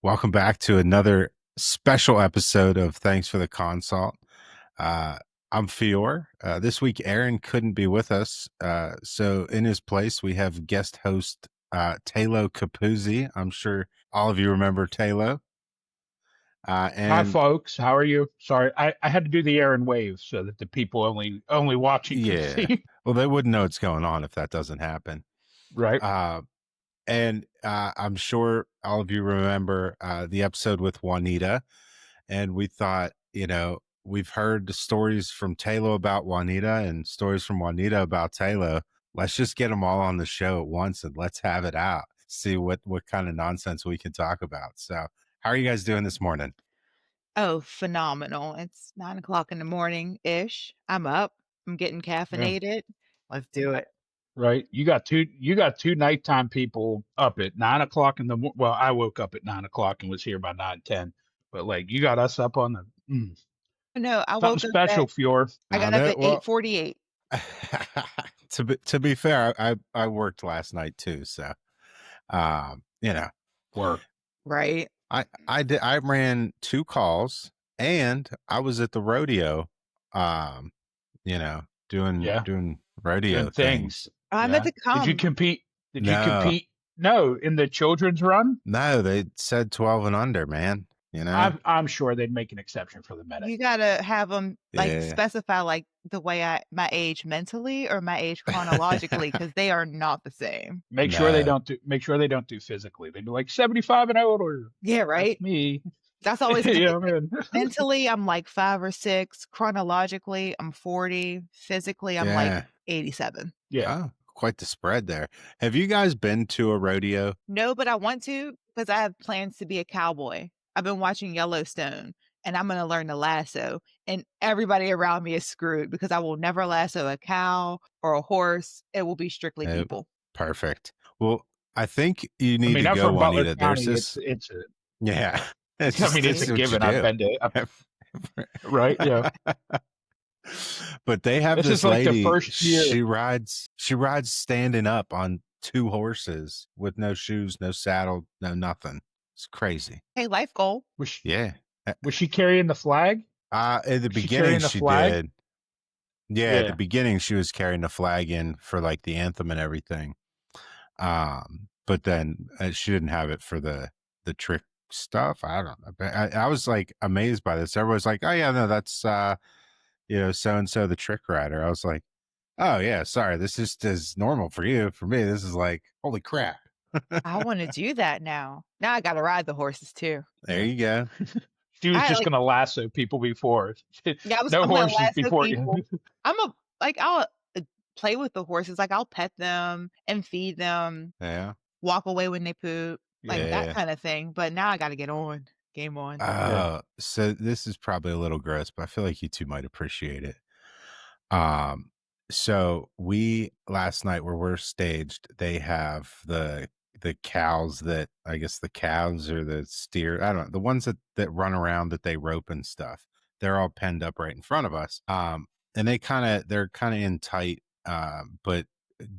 Welcome back to another special episode of Thanks for the Consult. I'm Fior. This week, Aaron couldn't be with us. So in his place, we have guest host Talo Capuzzi. I'm sure all of you remember Talo. Hi, And folks. How are you? Sorry, I had to do the Aaron wave so that the people only watching could yeah, see. well, they wouldn't know what's going on if that doesn't happen. Right. And I'm sure all of you remember the episode with Juanita. And we thought, we've heard the stories from Talo about Juanita and stories from Juanita about Talo. Let's just get them all on the show at once and let's have it out. See what kind of nonsense we can talk about. So how are you guys doing this morning? Oh, phenomenal. It's 9 o'clock in the morning-ish. I'm up. I'm getting Yeah. caffeinated. Let's do it. Right. You got two nighttime people up at 9 o'clock in the well, I woke up at 9 o'clock and was here by 9:10. But like you got us up on the No, I something woke up special, at Fior. I got up at 8:48. To be fair, I worked last night too, so Work. Right. I ran 2 calls and I was at the rodeo, doing rodeo Doing things. I meant to Did you come. compete? Did you No. compete? No, in the children's run? No, they said 12 and under, man. I'm sure they'd make an exception for the medic. You gotta have them Yeah. specify like the way my age mentally or my age chronologically because they are not the same. Make sure they don't do physically. They do like 75 and older. Yeah, right. That's me. That's always Yeah, man. mentally. I'm like 5 or 6. Chronologically, I'm 40. Physically, I'm like 87. Yeah. Oh, quite the spread there. Have you guys been to a rodeo? No, but I want to because I have plans to be a cowboy. I've been watching Yellowstone and I'm going to learn to lasso. And everybody around me is screwed because I will never lasso a cow or a horse. It will be strictly people. Perfect. Well, I think you need to I'm go, from Butler Juanita. County. There's this. It's a, Yeah. it's a given. I've been to, right? Yeah. But they have this like lady. the first year. She rides standing up on 2 horses with no shoes, no saddle, no nothing. It's crazy. Hey, life goal. Was she carrying the flag? In the beginning, she did. Yeah, at the Yeah. beginning, she was carrying the flag in for like the anthem and everything. But then she didn't have it for the trick stuff. I don't know. But I was like amazed by this. Everyone's like, "Oh yeah, no, that's so and so the trick rider." I was like, "Oh yeah, sorry, this just is normal for you. For me, this is like holy crap." I want to do that now. Now I got to ride the horses too. There you go. She was just gonna lasso people before. Yeah, no horses before. I'll play with the horses. Like I'll pet them and feed them. Yeah. Walk away when they poop, like that kind of thing. But now I got to get on. Game on. So this is probably a little gross, but I feel like you two might appreciate it. So we last night where we're staged, they have the cows that I guess the calves or the steer, I don't know, the ones that run around that they rope and stuff. They're all penned up right in front of us. And they're kind of in tight. But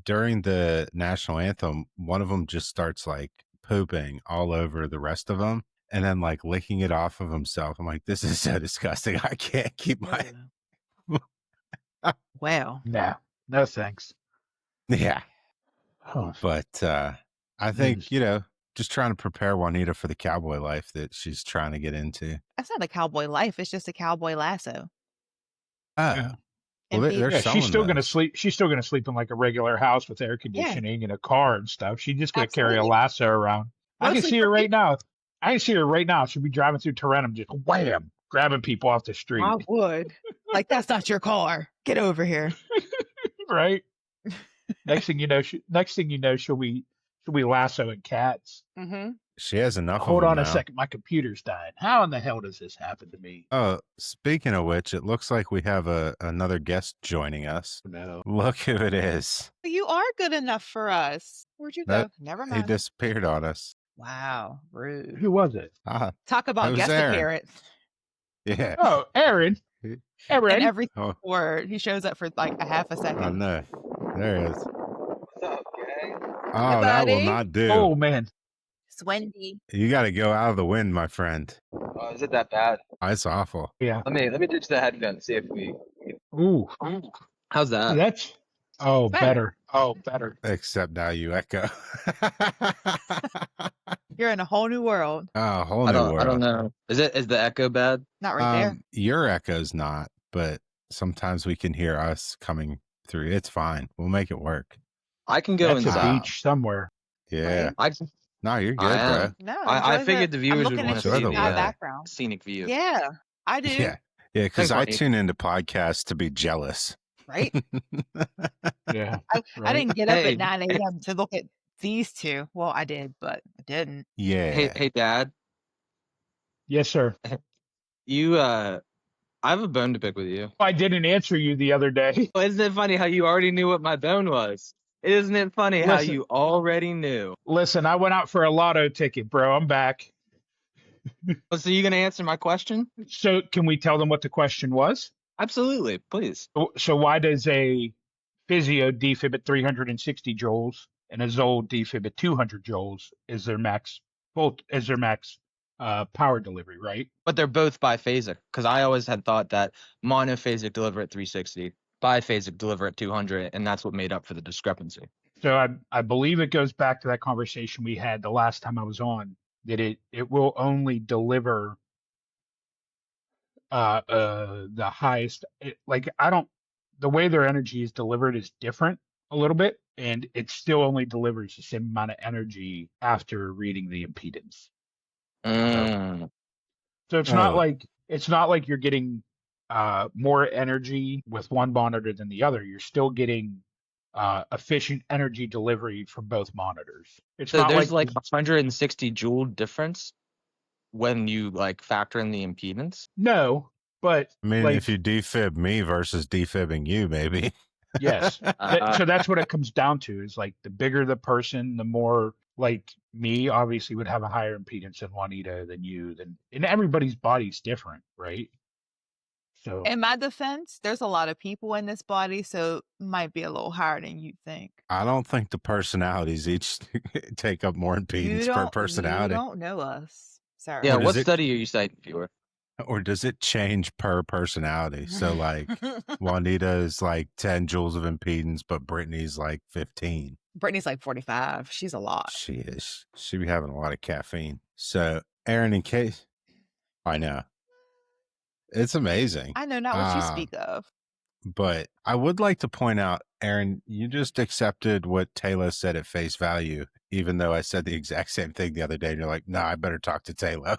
during the national anthem, one of them just starts like pooping all over the rest of them and then like licking it off of himself. I'm like, this is so disgusting. I can't keep my. Wow. No thanks. Yeah. Oh. But I think, just trying to prepare Juanita for the cowboy life that she's trying to get into. That's not a cowboy life. It's just a cowboy lasso. Oh. Yeah. Well, she's still going to sleep. She's still going to sleep in like a regular house with air conditioning and a car and stuff. She's just going to carry a lasso around. I can see her right now. She'll be driving through Tarentum, just wham, grabbing people off the street. I would. Like, that's not your car. Get over here. Right. Next thing you know, she'll be lassoing cats. Mm-hmm. She has enough. Hold on a second, my computer's dying. How in the hell does this happen to me? Oh, speaking of which, it looks like we have another guest joining us. No. Look who it is. You are good enough for us. Where'd you go? Never mind. He disappeared on us. Wow, rude. Who was it? Talk about guest appearance. Yeah. Oh, Aaron. Aaron. And every word. He shows up for like a half a second. Oh no. There he is. What's up, gang? Oh, that will not do. Oh man. It's windy. You got to go out of the wind, my friend. Is it that bad? It's awful. Yeah. Let me ditch the headphones. See if we. Ooh. How's that? That's better. Oh, better. Except now you echo. You're in a whole new world. Oh, a whole new world. I don't know. Is the echo bad? Not right there. Your echo's not, but sometimes we can hear us coming through. It's fine. We'll make it work. I can go That's inside. a beach somewhere. Yeah. Right? No, you're good, I bro. am. No, I enjoy figured the I'm viewers would looking want at to enjoy see the the the weather. background. scenic view. Yeah, I do. Yeah. Yeah, because Thanks, I Lonnie. tune into podcasts to be jealous. Right? Yeah. I Right. didn't get up Hey. at 9 a.m. to look at these two. Well, I did, but I didn't. Yeah. Hey, Dad. Yes, sir. You I have a bone to pick with you. I didn't answer you the other day. Well, isn't it funny how you already knew what my bone was? Isn't it funny how Listen. you already knew? Listen, I went out for a lotto ticket, bro. I'm back. So you gonna answer my question? So can we tell them what the question was? Absolutely, please. So why does a physio defib at 360 joules and a Zoll defib at 200 joules is their max power delivery, right? But they're both biphasic, because I always had thought that monophasic deliver at 360, biphasic deliver at 200, and that's what made up for the discrepancy. So I believe it goes back to that conversation we had the last time I was on, that it will only deliver the highest. The way their energy is delivered is different a little bit, and it still only delivers the same amount of energy after reading the impedance. So it's not like you're getting more energy with one monitor than the other. You're still getting efficient energy delivery from both monitors. It's So not there's like 160 joule difference when you factor in the impedance. no, but I mean, like, if you defib me versus defibbing you, maybe. yes. So that's what it comes down to, is like the bigger the person, the more, like me obviously would have a higher impedance than Juanita than you, and everybody's body's different, right? So In my defense, there's a lot of people in this body, so it might be a little higher than you think. I don't think the personalities each take up more impedance per personality. You don't know us, sir. Yeah, Or what does it- study are you citing, viewer? Or does it change per personality? So like Juanita is like 10 joules of impedance, but Brittany's like 15. Brittany's like 45. She's a lot. She is. She be having a lot of caffeine. So Aaron, in case I know. It's amazing. I know not what you speak of. But I would like to point out, Aaron, you just accepted what Talo said at face value, even though I said the exact same thing the other day. And you're like, no, I better talk to Talo.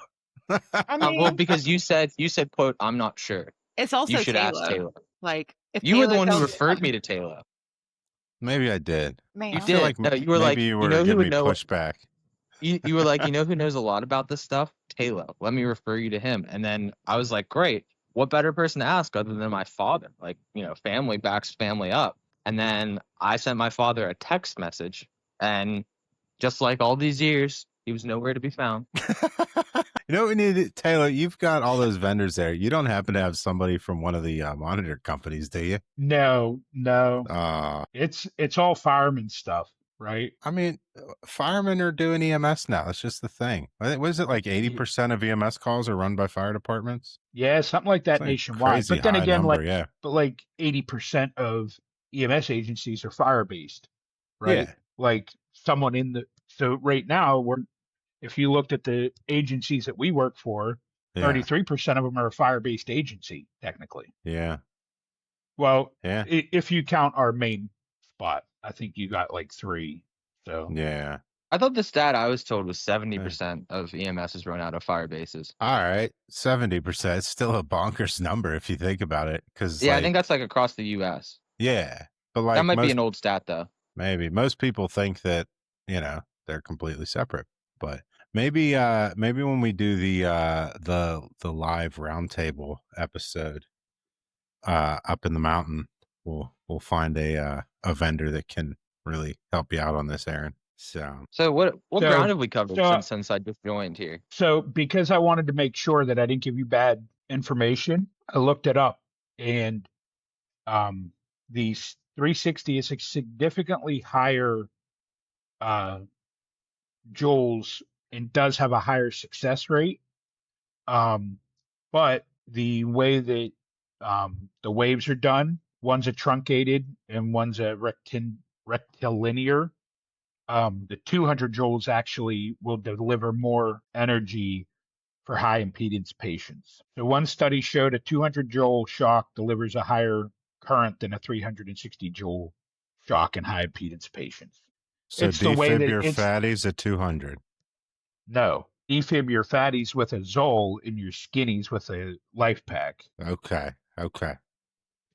I mean, Well, because you said, quote, I'm not sure. it's also You should ask Talo. Taylor. Like, if You were the Taylor one who tells referred me to Taylor. Maybe I did. Man, You I feel did. like No, you were maybe like, you you were know who giving would me know- pushback. You were like, you know who knows a lot about this stuff? Taylor. Let me refer you to him. And then I was like, great. What better person to ask other than my father? Like, family backs family up. And then I sent my father a text message, and just like all these years, he was nowhere to be found. You know what we need, Taylor? You've got all those vendors there. You don't happen to have somebody from one of the monitor companies, do you? no, Uh, it's all fireman stuff, right? I mean, firemen are doing EMS now. It's just the thing. What is it, like 80% of EMS calls are run by fire departments? Yeah, something like that It's like nationwide. crazy But then high again, number, yeah. but like 80% of EMS agencies are fire based, right? Yeah. Like so right now if you looked at the agencies that we work for, Yeah. 33% of them are a fire based agency, technically. Yeah. Well, Yeah. if you count our main spot, I think you got like 3. So Yeah. I thought the stat I was told was 70% of EMS is run out of fire bases. All right. 70%. It's still a bonkers number if you think about it. Because Yeah, I think that's like across the U.S. yeah. But like That might be most, an old stat, though. maybe most people think that, they're completely separate. But maybe when we do the live roundtable episode up in the mountain, we'll find a vendor that can really help you out on this, Aaron. So what ground have we covered since I just joined here? So because I wanted to make sure that I didn't give you bad information, I looked it up, and the 360 is a significantly higher joules and does have a higher success rate. But the way that the waves are done, one's a truncated and one's a rectilinear. The 200 joules actually will deliver more energy for high impedance patients. So one study showed a 200 joule shock delivers a higher current than a 360 joule shock in high impedance patients. So It's the way defib that your it's fatties at 200. no. Defib your fatties with a Zol and your skinnies with a life pack. Okay.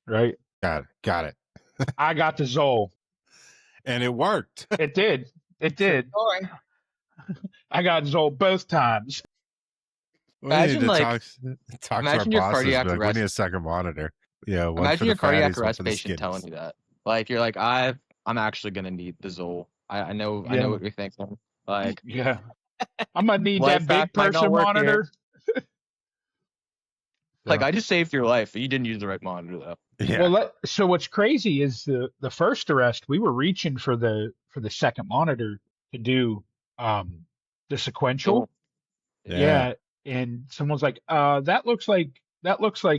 Right? Got it. I got the Zol. And it worked. It did. It did. Sorry. I got Zol both times. We need Imagine to like, talk to our imagine your bosses. cardiac Be like, we arrest. need a second monitor. Yeah, one Imagine for your the cardiac fatties, one arrest for the patient telling skinnies. you that. Like you're like, I'm actually gonna need the Zoll. I know Yeah. what you're thinking. Like Yeah. I'm gonna need life that big hack might not person work here. monitor. Like Yeah. I just saved your life. You didn't use the right monitor though. Yeah. Well, so what's crazy is the first arrest we were reaching for the second monitor to do the sequential. Yeah. And someone's like, that looks like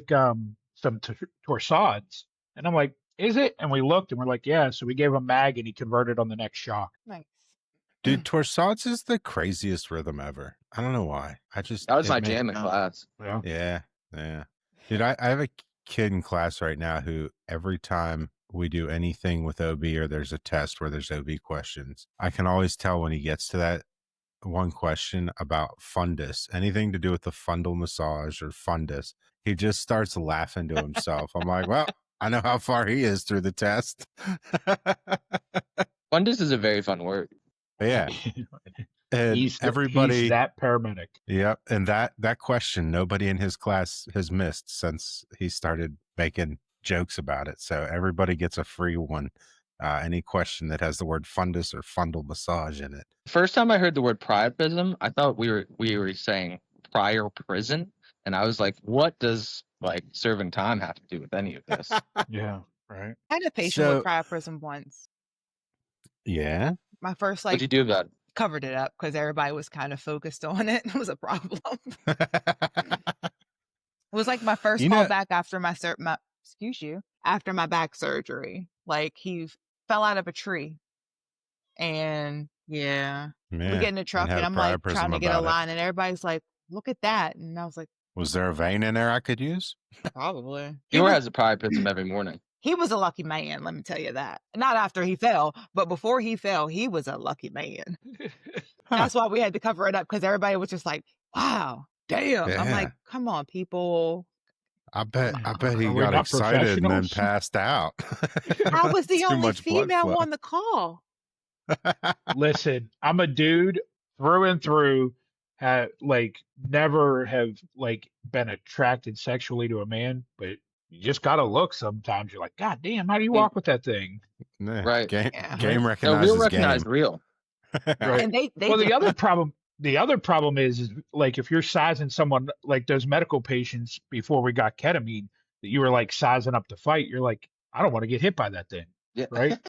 some torsades. And I'm like, is it? And we looked and we're like, yeah. So we gave him mag and he converted on the next shock. Nice. Dude, torsades is the craziest rhythm ever. I don't know why. That was my jam in class. Yeah. Yeah. Dude, I have a kid in class right now who every time we do anything with OB or there's a test where there's OB questions, I can always tell when he gets to that one question about fundus, anything to do with the fundal massage or fundus, he just starts laughing to himself. I'm like, well, I know how far he is through the test. Fundus is a very fun word. Yeah. And He's everybody that paramedic. Yep. And that question nobody in his class has missed since he started making jokes about it. So everybody gets a free one. Any question that has the word fundus or fundal massage in it. First time I heard the word priapism, I thought we were saying prior prison, and I was like, what does like serving time have to do with any of this? Yeah, right. I had a patient with priapism once. Yeah. My first What'd you do about it? Covered it up because everybody was kind of focused on it. It was a problem. It was like my first call back after after my back surgery. Like he fell out of a tree, and we get in the truck, and I'm like trying to get a line, and everybody's like, "Look at that!" And I was like, "Was there a vein in there I could use?" Probably. He has a priapism every morning. He was a lucky man, let me tell you that. Not after he fell, but before he fell, he was a lucky man. That's why we had to cover it up, because everybody was just like, wow, damn. Yeah. I'm like, come on, people. I bet he got excited and then passed out. I was the only female on the call. Listen, I'm a dude through and through. Never have been attracted sexually to a man, but you just gotta look sometimes. You're like, God damn, how do you walk with that thing? Right. Game recognizes real recognize game. Real. Right. And the other problem is like if you're sizing someone like those medical patients before we got ketamine that you were like sizing up to fight, you're like, I don't want to get hit by that thing. Yeah. Right?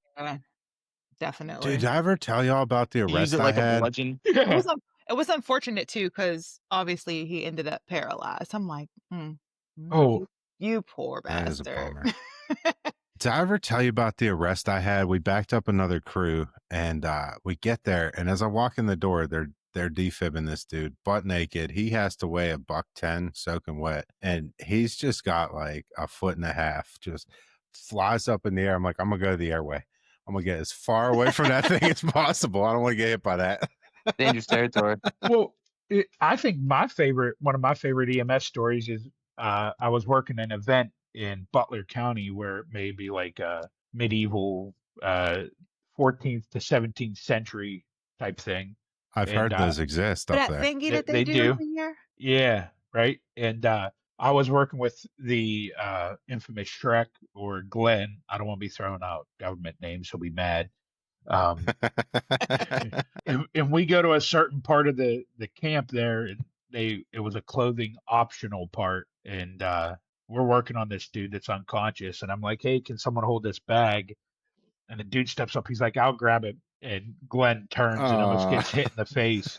Definitely. Did I ever tell y'all about the arrest I had? It was unfortunate too, because obviously he ended up paralyzed. I'm like, you poor bastard. That is a bummer. Did I ever tell you about the arrest I had? We backed up another crew, and we get there, and as I walk in the door, they're defibbing this dude butt naked. He has to weigh $110 soaking wet, and he's just got like 1.5 foot, just flies up in the air. I'm like, I'm gonna go to the airway. I'm gonna get as far away from that thing as possible. I don't want to get hit by that. Dangerous territory. Well, I think one of my favorite EMS stories is I was working an event in Butler County where it may be like a medieval 14th to 17th century type thing. I've heard those exist up there. Thingy that they do every year? Yeah, right. And I was working with the infamous Shrek, or Glenn. I don't want to be throwing out government names; he'll be mad. And we go to a certain part of the camp there, and it was a clothing optional part, and we're working on this dude that's unconscious, and I'm like, hey, can someone hold this bag? And the dude steps up, he's like, I'll grab it. and Glenn turns and almost gets hit in the face,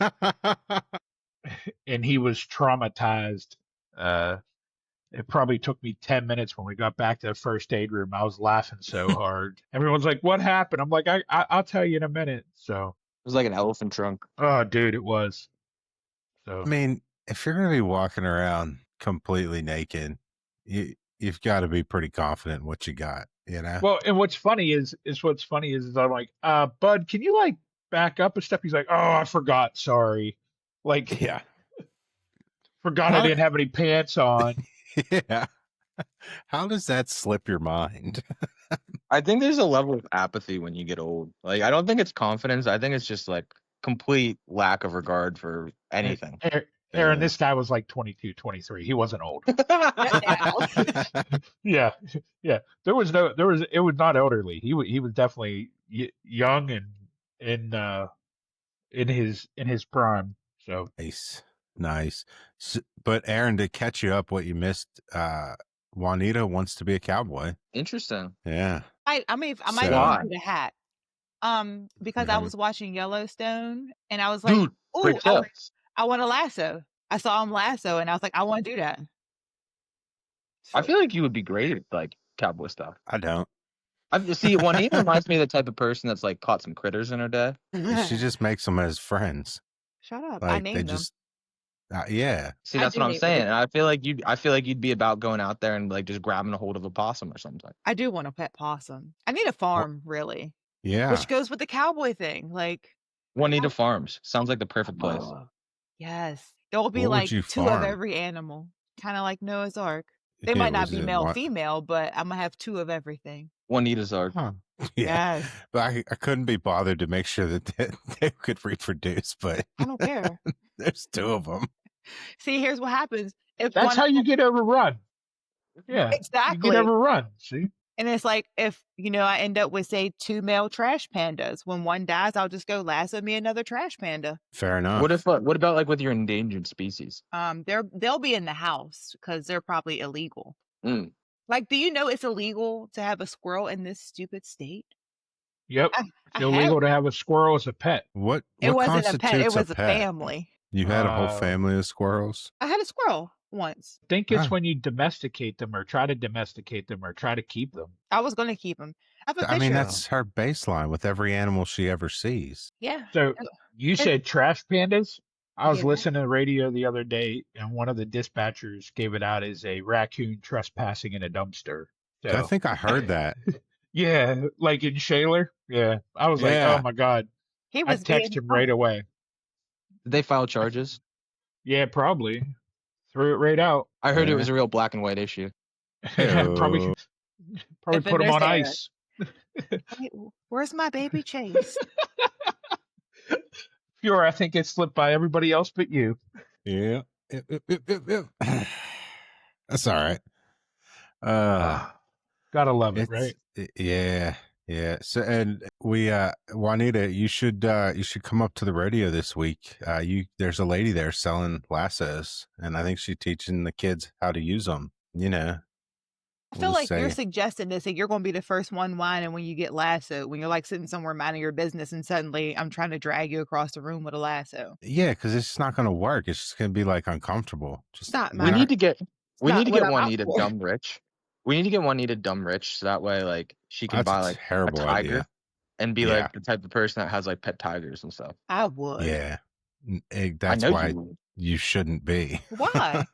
and he was traumatized. It probably took me 10 minutes when we got back to the first aid room. I was laughing so hard. Everyone's like, "What happened?" I'm like, I'll tell you in a minute." So It was like an elephant trunk. oh, dude, it was. So I mean, if you're gonna be walking around completely naked, you've got to be pretty confident in what you got, you know? well, and what's funny is I'm like, Bud, can you like back up and stuff? He's like, "Oh, I forgot. Sorry." Like, Yeah. forgot I didn't have any pants on. Yeah. How does that slip your mind? I think there's a level of apathy when you get old. Like, I don't think it's confidence. I think it's just like complete lack of regard for anything. Aaron, this guy was like 22, 23. He wasn't old. Now. Yeah, yeah. It was not elderly. He was definitely young and in his prime. So Nice. But Aaron, to catch you up, what you missed, Juanita wants to be a cowboy. Interesting. Yeah. I might So- even Why? do the hat. Because I was watching Yellowstone and I was Dude, like, great "Ooh, tips. I want a lasso." I saw him lasso and I was like, "I want to do that." I feel like you would be great at like cowboy stuff. I don't. See, Juanita reminds me of the type of person that's like caught some critters in her day. She just makes them as friends. Shut up. Like I they named them. just, yeah. See, I that's do what I'm need saying. it. And I feel like you'd be about going out there and like just grabbing a hold of a possum or something. I do want a pet possum. I need a farm, really, Yeah. which goes with the cowboy thing. Like, Juanita Farms sounds like the perfect place. yes, there will be What would like you 2 of farm? every animal, kind of like Noah's Ark. They Yeah, might not was be it male, what- female, but I'm gonna have 2 of everything. Juanita's Ark. Huh. Yeah. Yes, But I couldn't be bothered to make sure that they could reproduce, but I don't care. there's 2 of them. See, here's what happens. If that's one how you get overrun. Yeah, you exactly, get overrun. See, and it's like if I end up with say 2 male trash pandas. When one dies, I'll just go lasso me another trash panda. Fair enough. What about like with your endangered species? They'll be in the house because they're probably illegal. Mm. Like, do you know it's illegal to have a squirrel in this stupid state? yep, I it's illegal to have a squirrel as a pet. What It wasn't a constitutes pet. It was a a pet? family. You had a whole Uh, family of squirrels? I had a squirrel once. I think it's Huh. when you domesticate them or try to domesticate them or try to keep them. I was going to keep him. I have a picture. I mean, of that's him. her baseline with every animal she ever sees. Yeah. So you said trash pandas. I was Yeah. listening to the radio the other day, and one of the dispatchers gave it out as a raccoon trespassing in a dumpster. So, I think I heard that. yeah, like in Shaler. Yeah, I was like, Yeah. oh my god. He I was text him right away. Did they file charges? Yeah, probably threw it right out. I heard it Yeah. was a real black and white issue. probably If put him there's on there. ice. Wait, where's my baby Chase? Pure, I think it slipped by everybody else but you. Yeah. That's all right. Gotta love it, right? Yeah. So, and we, Juanita, you should come up to the rodeo this week. There's a lady there selling lassos, and I think she's teaching the kids how to use them. I feel We'll like you're say- suggesting this, and you're going to be the first one whining when you get lasso, when you're like sitting somewhere minding your business, and suddenly I'm trying to drag you across the room with a lasso. Yeah, because it's just not going to work. It's just going to be like uncomfortable. Just Not We mine. need to get not what I'm out Juanita for. dumb rich. We need to get Juanita dumb rich so that way like she can That's buy a like a terrible tiger idea. and be Yeah. like the type of person that has like pet tigers and stuff. I would. Yeah, I that's know why you would. you shouldn't be. Why?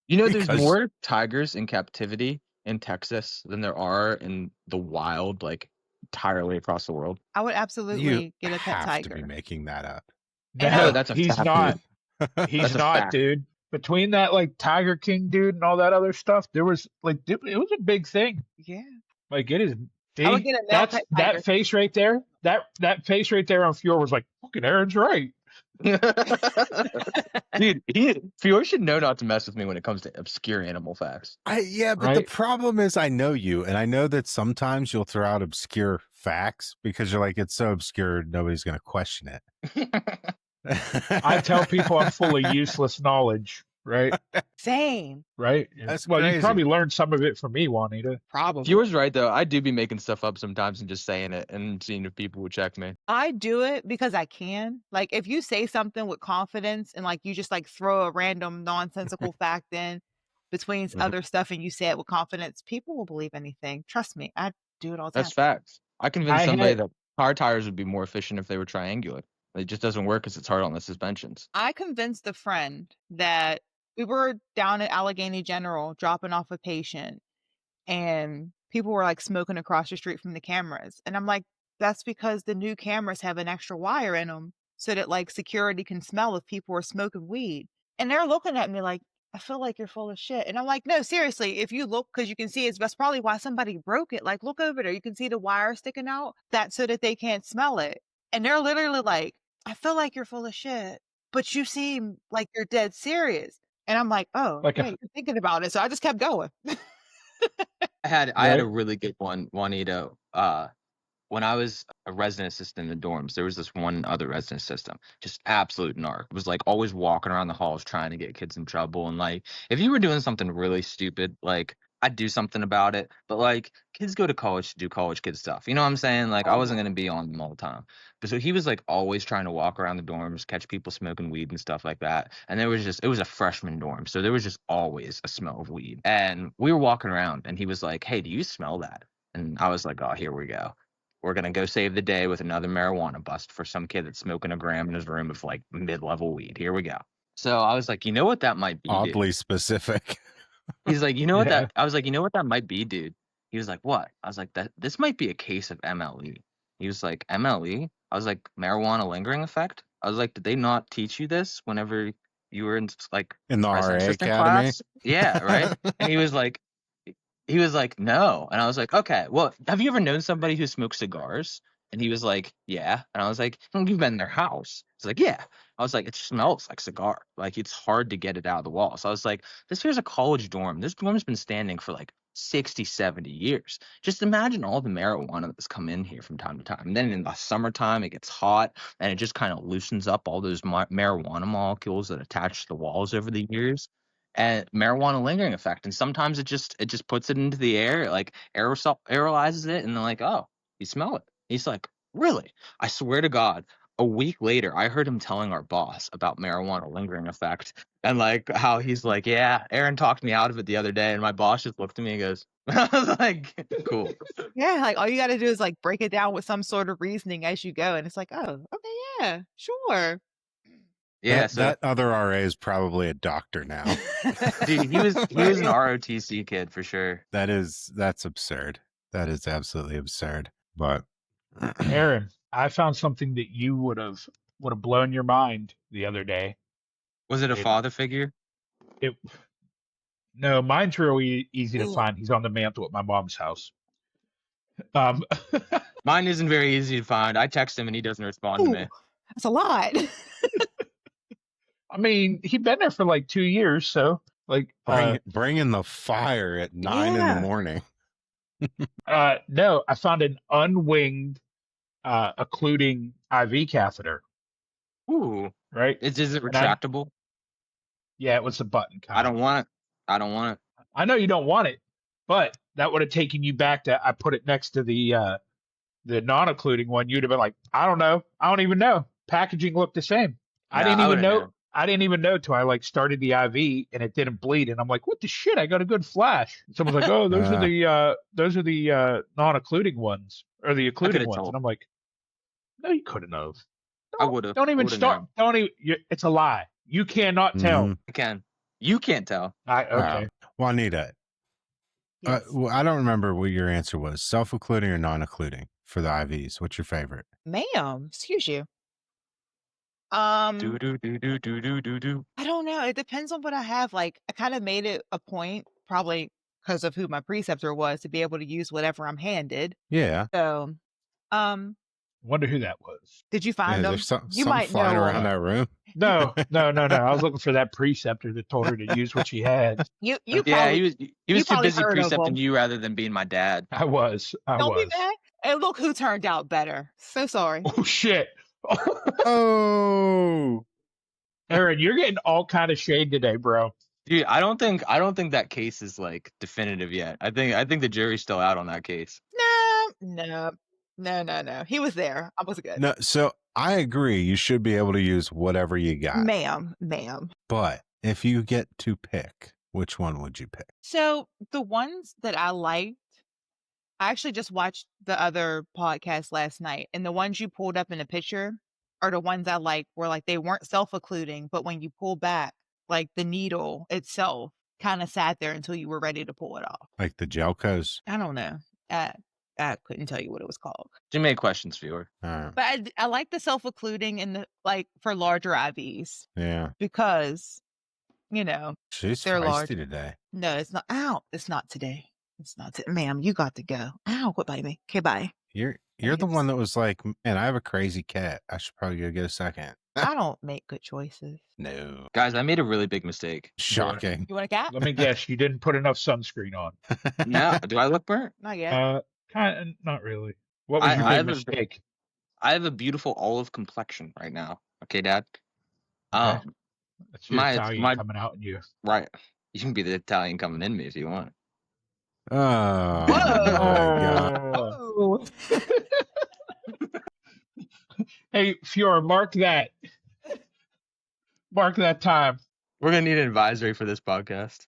You know, there's Because- more tigers in captivity in Texas than there are in the wild, like entirely across the world. I would You absolutely get a pet have tiger. to be making that up. And No, that's a he's fact, not. dude. He's That's a not, fact. dude. Between that like Tiger King dude and all that other stuff, there was like it was a big thing. Yeah. Like it is. See, I would get a male that's pet tiger. that face right there. That face right there on Fjord was like, fucking Aaron's right. Dude, Fior should know not to mess with me when it comes to obscure animal facts. Yeah, but the Right. problem is I know you, and I know that sometimes you'll throw out obscure facts because you're like, it's so obscure, nobody's going to question it. I tell people I'm full of useless knowledge. Right? Same. Right? That's Well, you crazy. probably learned some of it from me, Juanita. Probably. Viewers right though. I do be making stuff up sometimes and just saying it and seeing if people would check me. I do it because I can. Like, if you say something with confidence and like you just like throw a random nonsensical fact in between other stuff and you say it with confidence, people will believe anything. Trust me, I do it all the time. That's facts. I convinced I somebody had that car tires would be more efficient if they were triangular. It just doesn't work because it's hard on the suspensions. I convinced a friend that we were down at Allegheny General dropping off a patient and people were like smoking across the street from the cameras. And I'm like, that's because the new cameras have an extra wire in them so that like security can smell if people are smoking weed. And they're looking at me like, I feel like you're full of shit. And I'm like, no, seriously, if you look, because you can see that's probably why somebody broke it. Like, look over there. You can see the wire sticking out. That's so that they can't smell it. And they're literally like, I feel like you're full of shit, but you seem like you're dead serious. And I'm like, oh, like yeah, you're thinking about it. So I just kept going. I had a Right. really good one, Juanito. When I was a resident assistant in the dorms, there was this one other resident assistant, just absolute narc. It was like always walking around the halls trying to get kids in trouble. And like, if you were doing something really stupid, like I'd do something about it. But like, kids go to college to do college kid stuff. You know what I'm saying? Like, I wasn't gonna be on them all the time. But so he was like always trying to walk around the dorms, catch people smoking weed and stuff like that. And there was just, it was a freshman dorm, so there was just always a smell of weed. And we were walking around, and he was like, "Hey, do you smell that?" And I was like, "Oh, here we go. We're gonna go save the day with another marijuana bust for some kid that's smoking a gram in his room of like mid-level weed. Here we go." So I was like, you know what that might be, dude? Oddly specific. He's like, you know what Yeah. that? I was like, you know what that might be, dude? He was like, what? I was like, this might be a case of MLE. He was like, MLE? I was like, marijuana lingering effect? I was like, did they not teach you this whenever you were in like In the resident RA assistant Academy? class? Yeah, right. And he was like, no. And I was like, okay, well, have you ever known somebody who smokes cigars? And he was like, yeah. And I was like, you've been in their house. He's like, yeah. I was like, it smells like cigar. Like, it's hard to get it out of the wall. So I was like, this here's a college dorm. This dorm's been standing for like 60, 70 years. Just imagine all the marijuana that's come in here from time to time. And then in the summertime, it gets hot and it just kind of loosens up all those marijuana molecules that attach to the walls over the years. And marijuana lingering effect. And sometimes it just puts it into the air, like aerosolizes it, and they're like, oh, you smell it. He's like, really? I swear to God, a week later, I heard him telling our boss about marijuana lingering effect, and like how he's like, yeah, Aaron talked me out of it the other day, and my boss just looked at me and goes, I was like, cool. Yeah, like all you got to do is like break it down with some sort of reasoning as you go, and it's like, oh, okay, yeah, sure. Yeah, that other RA is probably a doctor now. Dude, he was an ROTC kid for sure. That's absurd. That is absolutely absurd. But Aaron, I found something that you would have blown your mind the other day. Was it a father figure? No, mine's really easy to find. He's on the mantle at my mom's house. Mine isn't very easy to find. I text him and he doesn't respond to me. That's a lot. I mean, he'd been there for like 2 years, so like bringing the fire at 9 in the morning. No, I found an unwinged occluding IV catheter. Ooh, right? Is it retractable? Yeah, it was a button. I don't want it. I know you don't want it, but that would have taken you back to. I put it next to the non-occluding one. You'd have been like, I don't know. I don't even know. Packaging looked the same. I didn't even know. I didn't even know till I like started the IV and it didn't bleed, and I'm like, what the shit? I got a good flash. And someone's like, oh, those are the non-occluding ones or the occluding ones, and I'm like, no, you couldn't have. I would have. Don't even start. Known. Don't even. It's a lie. You cannot tell. I can. You can't tell. Okay. Juanita, Yes. well, I don't remember what your answer was. Self-occluding or non-occluding for the IVs? What's your favorite? Ma'am, excuse you. Do. I don't know. It depends on what I have. Like, I kind of made it a point, probably because of who my preceptor was, to be able to use whatever I'm handed. Yeah. So, wonder who that was. Did you find them? You might flying know around that room. No. I was looking for that preceptor that told her to use what she had. You yeah, probably, he was too busy precepting you rather than being my dad. I was. Don't be mad. And look who turned out better. So sorry. Oh shit. Oh. Aaron, you're getting all kind of shade today, bro. Dude, I don't think that case is like definitive yet. I think the jury's still out on that case. No. He was there. I was good. No, so I agree. You should be able to use whatever you got. Ma'am. But if you get to pick, which one would you pick? So the ones that I liked, I actually just watched the other podcast last night, and the ones you pulled up in the picture are the ones I liked, where like they weren't self-occluding, but when you pull back, like the needle itself kind of sat there until you were ready to pull it off. Like the Jelcos? I don't know. I couldn't tell you what it was called. Jimmy had questions, viewer. But I like the self-occluding in the like for larger IVs. Yeah. Because, you know, she's they're feisty large. today. No, it's not. Ow, it's not today. It's not today. Ma'am, you got to go. Ow, quit biting me. Okay, bye. You're the one that was like, man, I have a crazy cat. I should probably go get a second. I don't make good choices. No. Guys, I made a really big mistake. Shocking. You want a cat? Let me guess, you didn't put enough sunscreen on. No, do I look burnt? Not yet. Kind of, not really. What was your big mistake? I have a beautiful olive complexion right now. Okay, Dad. Okay. That's your my Italian coming out in you. Right. You can be the Italian coming in me if you want. Oh, Whoa. my God. Hey, Fiora, mark that. Mark that time. We're gonna need an advisory for this podcast.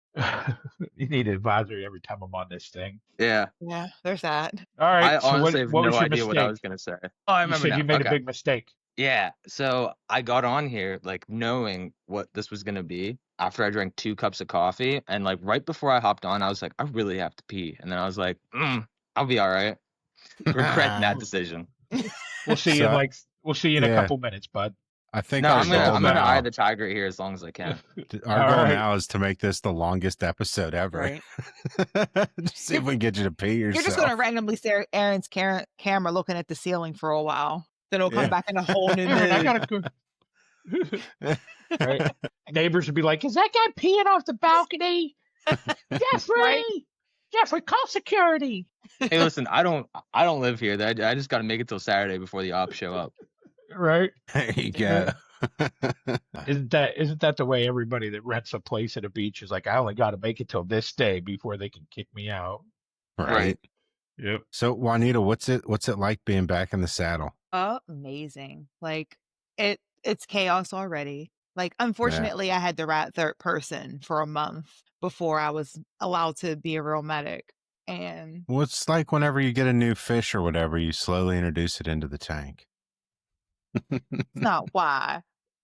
You need an advisory every time I'm on this thing. Yeah. Yeah, there's that. All right. I so honestly what have was no your idea mistake? what I was gonna say. Oh, I remember You said now. you made Okay. a big mistake. Yeah. So I got on here like knowing what this was gonna be after I drank 2 cups of coffee, and like right before I hopped on, I was like, I really have to pee, and then I was like, I'll be all right. Regret that decision. We'll see you in a couple minutes, bud. I think No, our I'm goal gonna now, eye the tiger here as long as I can. our goal now is to make this the longest episode ever. Right. Just see if we can get you to pee yourself. You're just going to randomly stare at Aaron's camera looking at the ceiling for a while. Then it'll come back in a whole new mood. I gotta go. Right? Neighbors would be like, "Is that guy peeing off the balcony?" Jeffrey, Right? Jeffrey, call security. Hey, listen, I don't live here. I just got to make it till Saturday before the ops show up. Right? There you go. Isn't that the way everybody that rents a place at a beach is like? I only got to make it till this day before they can kick me out. Right. Yep. So Juanita, what's it like being back in the saddle? Amazing. Like it's chaos already. Like, unfortunately, I had the right third person for a month before I was allowed to be a real medic. And well, it's like whenever you get a new fish or whatever, you slowly introduce it into the tank. it's not why.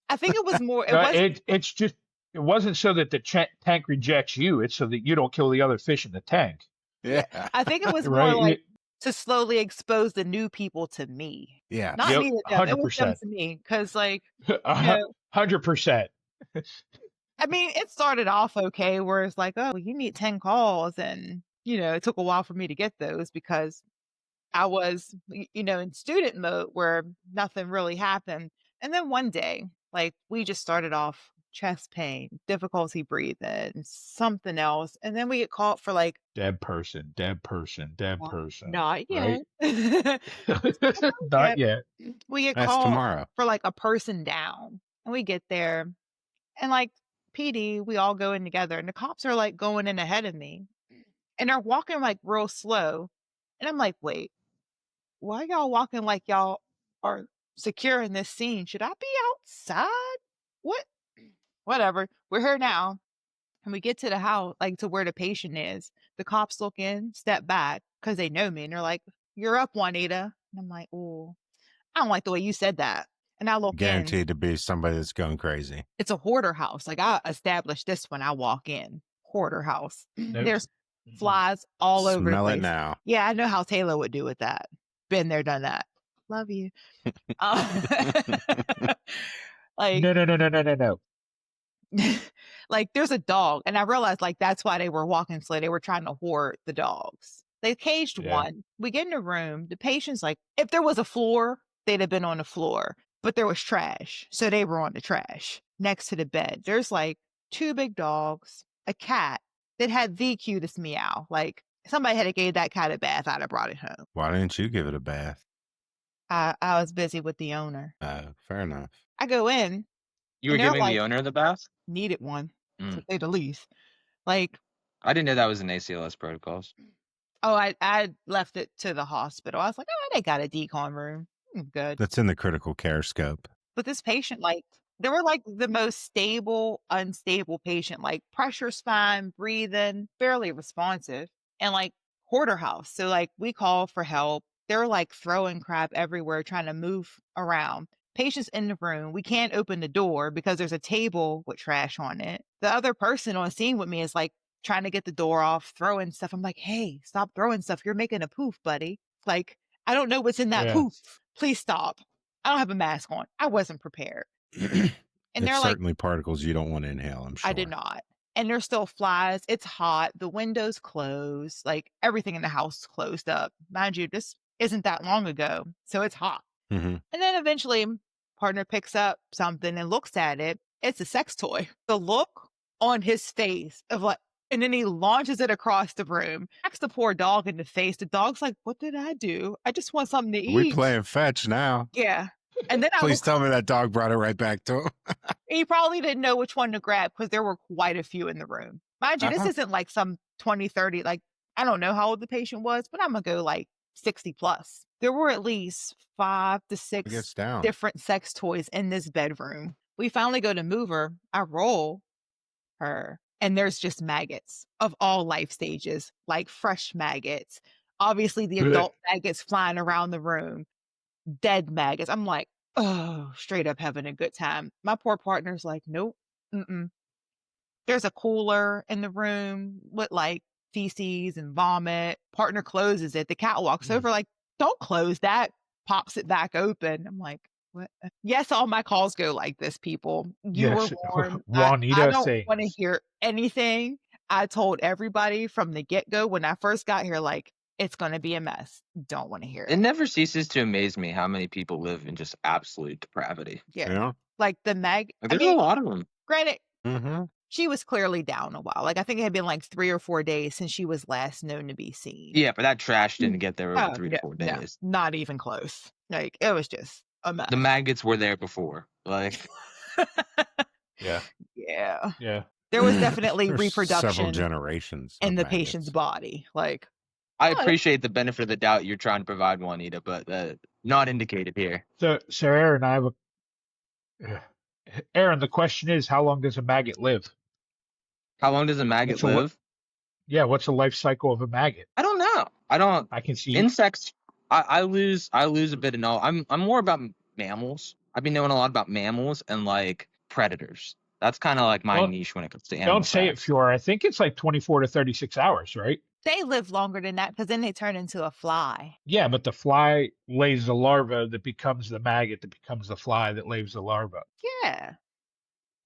I think it was more. It's just it wasn't so that the tank rejects you. It's so that you don't kill the other fish in the tank. Yeah. I think it was more like to slowly expose the new people to me. Yeah. Not me to them. 100%. It was them to me. Because, like, 100%. I mean, it started off okay, where it's like, oh, you need 10 calls. And, it took a while for me to get those because I was, in student mode where nothing really happened. And then one day, like, we just started off chest pain, difficulty breathing, something else. And then we get called for like dead person. Not yet. Right? Not yet. We get That's called tomorrow. for like a person down. And we get there and like PD, we all go in together and the cops are like going in ahead of me. And they're walking like real slow. And I'm like, wait, why y'all walking like y'all are securing this scene? Should I be outside? What? Whatever. We're here now. And we get to the house, like to where the patient is. The cops look in, step back, because they know me. And they're like, you're up, Juanita. And I'm like, oh, I don't like the way you said that. And I look Guaranteed to be somebody that's going crazy. It's a hoarder house. Like, I established this when I walk in. Hoarder house. Nope. There's flies all over the Smell place. it now. Yeah, I know how Taylor would do with that. Been there, done that. Love you. Like, No. like there's a dog, and I realized like that's why they were walking slow. They were trying to hoard the dogs. They caged one. We get in the room. The patient's like, if there was a floor, they'd have been on the floor, but there was trash, so they were on the trash next to the bed. There's like 2 big dogs, a cat that had the cutest meow. Like, somebody had gave that cat a bath. I'd have brought it home. Why didn't you give it a bath? I was busy with the owner. Oh, fair enough. I go in, You were And they're giving the like, owner the bath? needed one, to Mm. say the least. Like, I didn't know that was in ACLS protocols. oh, I left it to the hospital. I was like, oh, they got a decon room. Good. That's in the critical care scope. But this patient, like, they were like the most stable, unstable patient, like pressure's fine, breathing, fairly responsive, and like hoarder house. So like we call for help. They're like throwing crap everywhere, trying to move around. Patients in the room. We can't open the door because there's a table with trash on it. The other person on scene with me is like trying to get the door off, throwing stuff. I'm like, hey, stop throwing stuff. You're making a poof, buddy. Like, I don't know what's in that Yeah. poof. Please stop. I don't have a mask on. I wasn't prepared. And It's they're like, certainly particles you don't want to inhale, I'm sure. I did not. And there's still flies. It's hot. The windows closed. Like everything in the house closed up. Mind you, this isn't that long ago. So it's hot. Mm-hmm. And then eventually partner picks up something and looks at it. It's a sex toy. The look on his face of like, and then he launches it across the room, cracks the poor dog in the face. The dog's like, what did I do? I just want something to eat. We playing fetch now. Yeah. And then Please tell me that dog brought it right back to him. he probably didn't know which one to grab because there were quite a few in the room. Mind you, this isn't like some 20, 30, like, I don't know how old the patient was, but I'm going to go like 60 plus. There were at least 5 to 6 different sex toys in this bedroom. We finally go to move her. I roll her, and there's just maggots of all life stages, like fresh maggots. Obviously, the adult maggots flying around the room, dead maggots. I'm like, oh, straight up having a good time. My poor partner's like, nope. There's a cooler in the room with like feces and vomit. Partner closes it. The cat walks over, like, don't close that. Pops it back open. I'm like, what? Yes, all my calls go like this, people. You were warned. Juanita I don't want to hear anything. I told everybody from the get-go when I first got here, like, it's going to be a mess. Don't want to hear it. It never ceases to amaze me how many people live in just absolute depravity. Yeah. Like the there's a lot of them. Granted, she was clearly down a while. Like, I think it had been like 3 or 4 days since she was last known to be seen. Yeah, but that trash didn't get there over 3 to 4 days. No, not even close. Like, it was just a mess. The maggots were there before. Like, Yeah. There was definitely reproduction several generations in the patient's body. Like, I appreciate the benefit of the doubt you're trying to provide, Juanita, but not indicated here. So Aaron, Aaron, the question is, how long does a maggot live? How long does a maggot live? What's the life cycle of a maggot? I don't know. I can see insects. I lose a bit of knowledge. I'm more about mammals. I've been knowing a lot about mammals and like predators. That's kind of like my niche when it comes to animals. Don't say it, Fiora. I think it's like 24 to 36 hours, right? They live longer than that because then they turn into a fly. Yeah, but the fly lays the larva that becomes the maggot that becomes the fly that lays the larva. Yeah.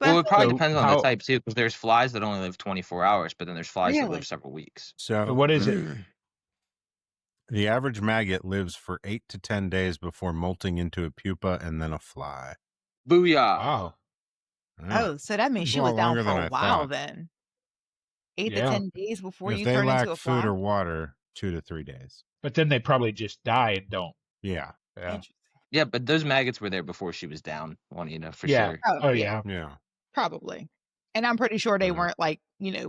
Well, it probably depends on the type too, because there's flies that only live 24 hours, but then there's flies that live several weeks. So what is it? The average maggot lives for 8 to 10 days before molting into a pupa and then a fly. Booyah! Wow. Oh, so that means she was down for a while then. 8 to 10 days before you turn into a fly. If they lack food or water, 2 to 3 days. But then they probably just die and don't. Yeah. Yeah, but those maggots were there before she was down, Juanita, for sure. Oh, yeah. Probably. And I'm pretty sure they weren't like,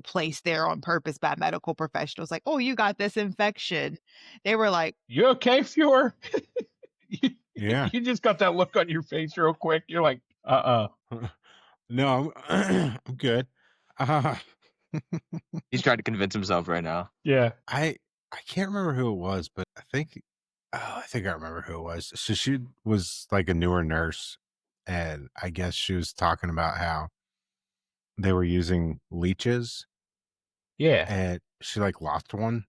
placed there on purpose by medical professionals. Like, oh, you got this infection. They were like, you okay, Fiora? Yeah. You just got that look on your face real quick. You're like, No, I'm good. He's trying to convince himself right now. Yeah. I can't remember who it was, but I think I remember who it was. So she was like a newer nurse, and I guess she was talking about how they were using leeches. Yeah. And she like lost one.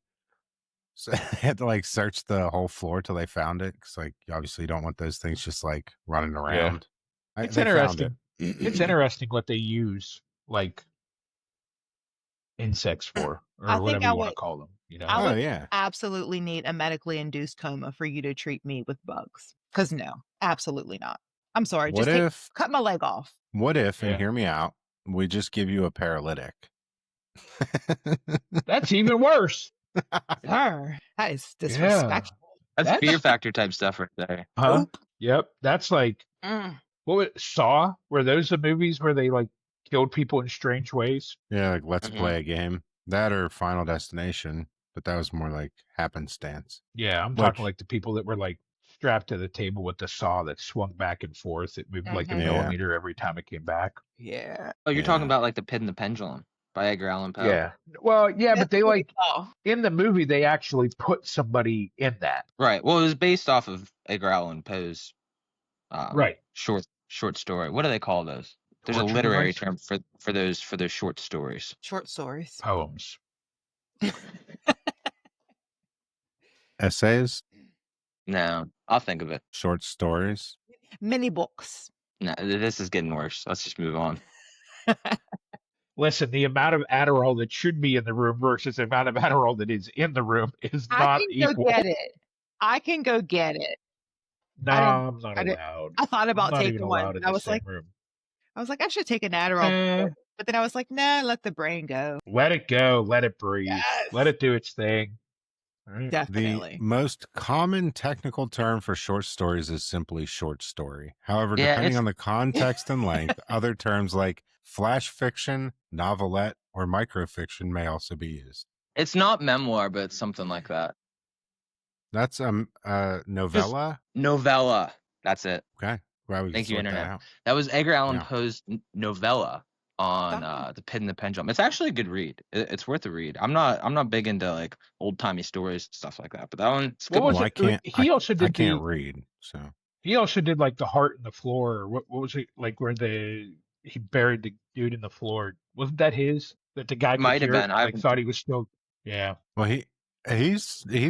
So they had to like search the whole floor till they found it. Cause like, obviously you don't want those things just like running around. Yeah. It's interesting. It's interesting what they use like insects for, or whatever you want to call them. I would absolutely need a medically induced coma for you to treat me with bugs. Cause no, absolutely not. I'm sorry. Cut my leg off. What if, and hear me out, we just give you a paralytic? That's even worse. That is disrespectful. That's fear factor type stuff right there. Huh? Yep. That's like What was Saw? Were those the movies where they like killed people in strange ways? Yeah, like Let's Mhm. Play a Game. That or Final Destination, but that was more like happenstance. Yeah, I'm talking Which, like the people that were like strapped to the table with the saw that swung back and forth. It moved like a Mhm. yeah, millimeter every time it came back. Yeah. Oh, you're talking yeah. about like The Pit and the Pendulum by Edgar Allan Poe. Yeah. Well, yeah, but That's they what we like saw. in the movie they actually put somebody in that. Right. Well, it was based off of Edgar Allan Poe's Right. short story. What do they call those? There's a Torture literary device? term for those short stories. Short stories. Poems. Essays, No, I'll think of it. short stories. Mini books. No, this is getting worse. Let's just move on. Listen, the amount of Adderall that should be in the room versus the amount of Adderall that is in the room is I not can go equal. get it. I can go get it. No, I didn't. I'm not I didn't. allowed. I thought I'm about not even taking one. allowed in But I the was same like, room. I should take an Adderall. Eh, But then I was like, nah, let the brain go. let it go. Let it breathe. Yes. Let it do its thing. All right. The Definitely. most common technical term for short stories is simply short story. However, Yeah, depending it's on the context and length, other terms like flash fiction, novelette, or microfiction may also be used. it's not memoir, but it's something like that. That's novella. Novella. That's it. Okay, glad we could Thank you, sort that Internet. out. That was Edgar Allan Yeah. Poe's novella on Stop. The Pit and the Pendulum. It's actually a good read. It's worth a read. I'm not big into like old timey stories stuff like that, but that one it's a good What was Well, one. it? I can't. He also I did can't the. read, so He also did like the heart in the floor. Or what was it like where he buried the dude in the floor? Wasn't that his? That the guy could Might have hear it, been. I like thought he was still. Yeah. well he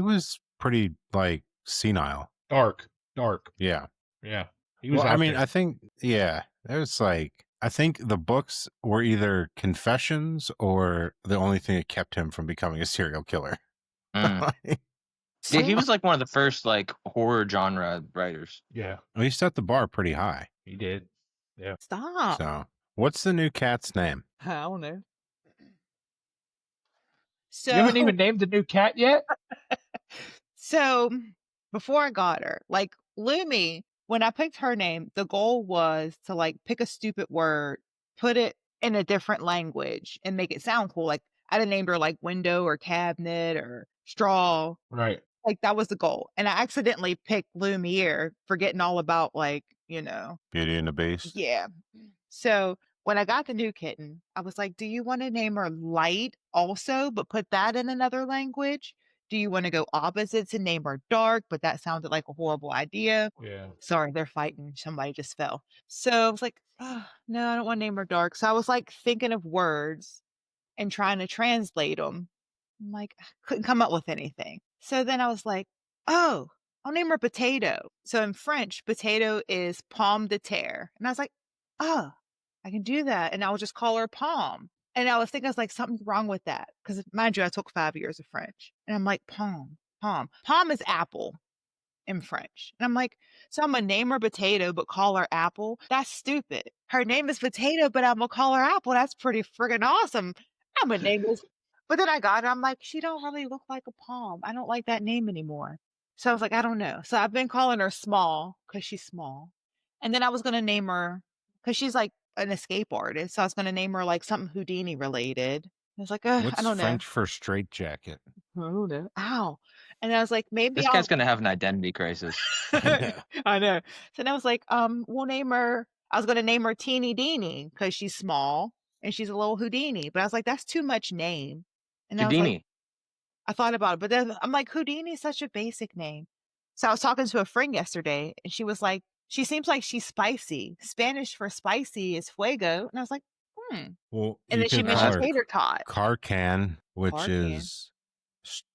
was pretty like senile. Dark. Yeah. Yeah. He was Well, I out mean, there. I think there's like I think the books were either confessions or the only thing that kept him from becoming a serial killer. Mm. Yeah, he was like one of the first like horror genre writers. Yeah. Well, he set the bar pretty high. He did. Yeah. Stop. So, what's the new cat's name? I don't know. You haven't So, even named the new cat yet? so before I got her, like Lumi, when I picked her name, the goal was to like pick a stupid word, put it in a different language, and make it sound cool. Like I'd have named her like window or cabinet or straw. Right. Like that was the goal. And I accidentally picked Lumiere, forgetting all about like, Beauty and the Beast. yeah. So when I got the new kitten, I was like, do you want to name her Light also, but put that in another language? Do you want to go opposites and name her Dark, but that sounded like a horrible idea? Yeah. Sorry, they're fighting. Somebody just fell. So I was like, oh, no, I don't want to name her Dark. So I was like thinking of words and trying to translate them. I'm like, couldn't come up with anything. So then I was like, oh, I'll name her Potato. So in French, potato is pomme de terre. And I was like, oh, I can do that. And I'll just call her Palm. And I was thinking, I was like, something's wrong with that. Because mind you, I took 5 years of French. And I'm like, Palm. Palm is apple in French. And I'm like, so I'm going to name her Potato, but call her Apple? That's stupid. Her name is Potato, but I'm going to call her Apple. That's pretty friggin' awesome. I'm going to name this. But then I got it. I'm like, she don't really look like a palm. I don't like that name anymore. So I was like, I don't know. So I've been calling her Small because she's small. And then I was going to name her because she's like an escape artist. So I was going to name her like something Houdini related. I was like, I What's don't know. French for straitjacket? I don't know. Ow. And I was like, maybe This cat's gonna have an identity crisis. I know. So then I was like, we'll name her. I was going to name her Teeny Deeny because she's small and she's a little Houdini. But I was like, that's too much name. And I was like, Houdini. I thought about it, but then I'm like, Houdini is such a basic name. So I was talking to a friend yesterday and she was like, she seems like she's spicy. Spanish for spicy is fuego. And I was like, Well, And you then she can call mentioned her tater tot. Carcan, which Carcan.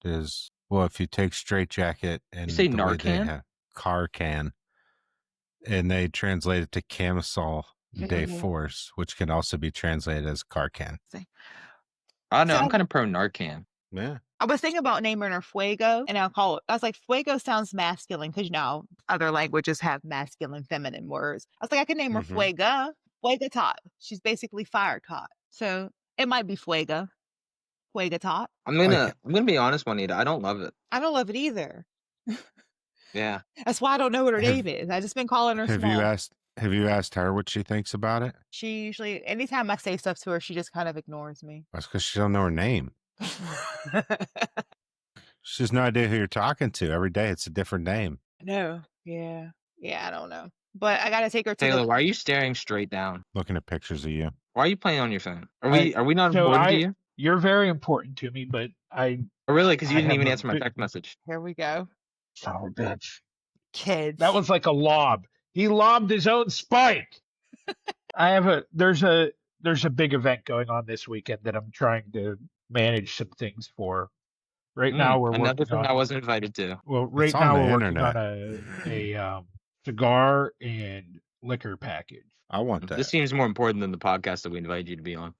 is well, if you take straitjacket and You say the way they Narcan? have Carcan, and they translate it to camisole de Mhm. force, which can also be translated as Carcan. I don't know. So- I'm kind of pro Narcan. Yeah. I was thinking about naming her Fuego, and I was like, Fuego sounds masculine because, other languages have masculine, feminine words. I was like, I could name her Mhm. Fuego Tot. She's basically fire tot. So it might be Fuego Tot. I'm gonna be honest, Juanita. I don't love it. I don't love it either. Yeah. That's why I don't know what her Have- name is. I just been calling her Have Small. you asked Have you asked her what she thinks about it? She usually, anytime I say stuff to her, she just kind of ignores me. That's because she don't know her name. She has no idea who you're talking to. Every day it's a different name. No. Yeah. Yeah, I don't know. But I gotta take her to Taylor, the why are you staring straight down? Looking at pictures of you. Why are you playing on your phone? Are we not So important to you? you're very important to me, but Oh, really? Because you I didn't have even a answer my big- text message. Here we go. son of a bitch. Kids. That was like a lob. He lobbed his own spike. There's a big event going on this weekend that I'm trying to manage some things for. Right now we're Another working thing I on wasn't invited to. right on now the we're working internet. on a cigar and liquor package. I want that. This seems more important than the podcast that we invited you to be on.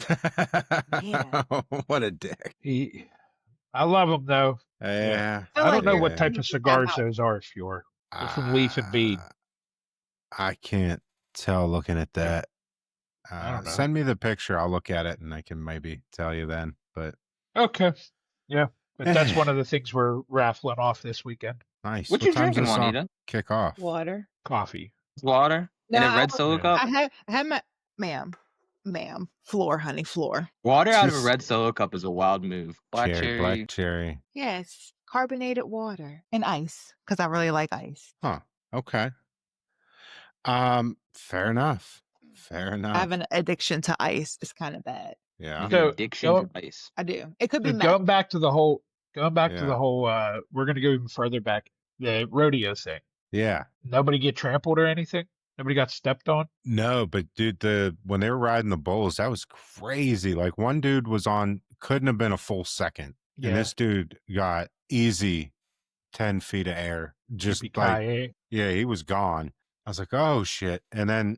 Yeah. What a dick. I love him though. Yeah. I don't know what yeah. type of cigars those are, Fjord. They're from Leaf and Bead. I can't tell looking at that. I don't know. Send me the picture. I'll look at it and I can maybe tell you then. But Okay. Yeah. But that's one of the things we're raffling off this weekend. nice. What you time's drinking, this all Juanita? kick off? Water. Coffee. Water? In a red solo cup? I had my ma'am. Floor, honey, floor. Water out of a Just- red solo cup is a wild move. Black cherry. Black cherry. Yes. Carbonated water and ice. Because I really like ice. Huh. Okay. Fair enough. Fair enough. I have an addiction to ice. It's kind of bad. Yeah. An So, addiction go- to ice. I do. It could be meth. Going back to the whole Yeah. we're gonna go even further back. The rodeo thing. Yeah. Nobody get trampled or anything? Nobody got stepped on? No, but dude, when they were riding the bulls, that was crazy. Like one dude couldn't have been a full second. Yeah. And this dude got easy 10 feet of air. Just like, Yippee-ki-yay. yeah, he was gone. I was like, oh shit. And then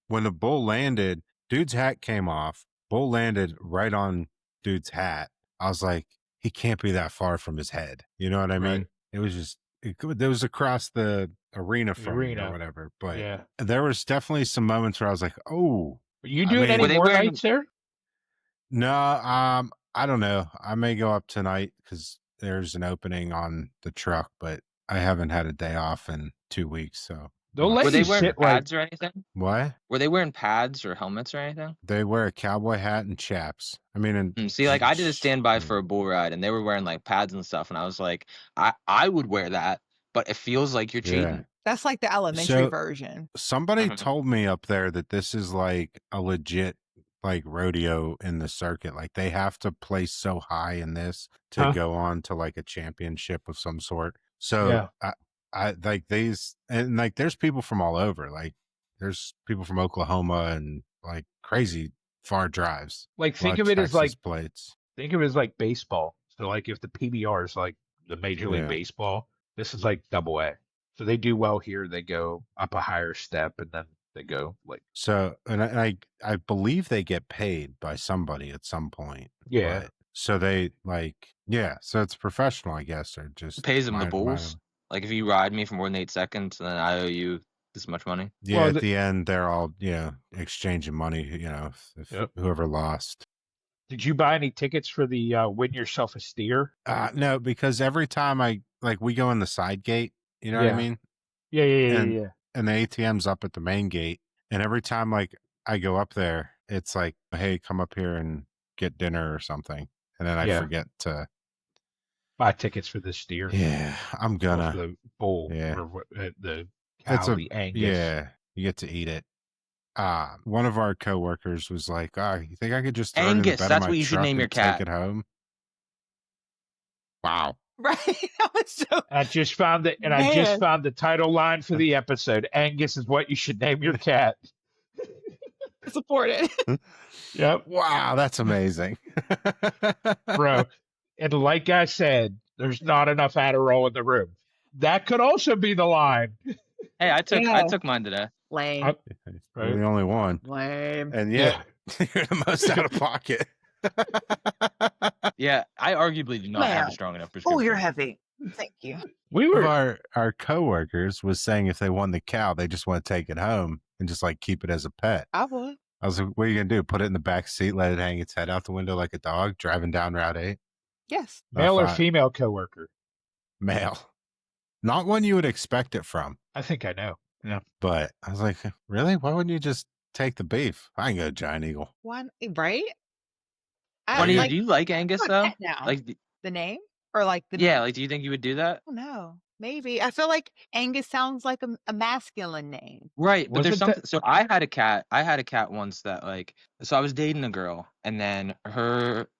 when the bull landed, dude's hat came off. Bull landed right on dude's hat. I was like, he can't be that far from his head. You know what I mean? Right. It was just, it was across the arena from me or whatever. But Yeah. there was definitely some moments where I was like, oh. Are you I doing mean- any Were they more wearing- nights there? No, I don't know. I may go up tonight because there's an opening on the truck, but I haven't had a day off in 2 weeks. So They'll let Were they you wearing sit like pads or anything? what? Were they wearing pads or helmets or anything? They wear a cowboy hat and chaps. I mean, and See, like I did a standby for a bull ride, and they were wearing like pads and stuff, and I was like, I would wear that, but it feels like you're cheating. Yeah. That's like the elementary version. Somebody Mhm. told me up there that this is like a legit like rodeo in the circuit. Like they have to place so high in this to Huh. go on to like a championship of some sort. So Yeah. I like these, and like there's people from all over. Like there's people from Oklahoma and like crazy far drives. like A think lot of it as Texas like plates. baseball. So like if the PBR is like the Major League Yeah. Baseball, this is like double A. So they do well here. They go up a higher step and then they go like So, and I believe they get paid by somebody at some point. yeah. But, so they like, yeah. So it's professional, I guess, or just Pays them the mind- bulls. Like if you ride me for more than 8 seconds, then I owe you this much money. Yeah, Well, at the end, they're all exchanging money. If Yep. whoever lost. Did you buy any tickets for the win yourself a steer? No, because every time we go in the side gate, you know what I Yeah. mean, Yeah. and- and the ATM's up at the main gate, and every time like I go up there, it's like, hey, come up here and get dinner or something, and then I Yeah. forget to. Buy tickets for the steer. Yeah, I'm Or for gonna. the bull. Yeah. Or the It's cow, a the Angus. yeah. You get to eat it. One of our coworkers was like, you think I could just throw it in the Angus, bed of that's my what you should truck name your and cat. take it home? Wow. Right? That was so. I just found it, and I just found the title line for the episode. Angus is what you should name your cat. Supported. Yep, Wow, that's amazing. bro. And like I said, there's not enough Adderall in the room. That could also be the line. Hey, I took Yeah. mine today. Lame. I- You're the only one. Lame. And yet, you're the most out of pocket. Yeah, I arguably do not have a Man. strong enough prescription. Oh, you're heavy. Thank you. We One were of our coworkers was saying if they won the cow, they just want to take it home and just like keep it as a pet. I would. I was like, what are you gonna do? Put it in the back seat, let it hang its head out the window like a dog driving down Route 8? Yes. male or thought- female coworker. Male. Not one you would expect it from. I think I know. Yeah. But I was like, really? Why wouldn't you just take the beef? I can go Giant Eagle. One, right? I What do Yeah. like you like I Angus want a though? pet now. Like, The name or like the yeah, like do you think you would do that? I don't know. Maybe. I feel like Angus sounds like a masculine name. Right, but there's Wasn't that? something. So I had a cat once that like. So I was dating a girl, and then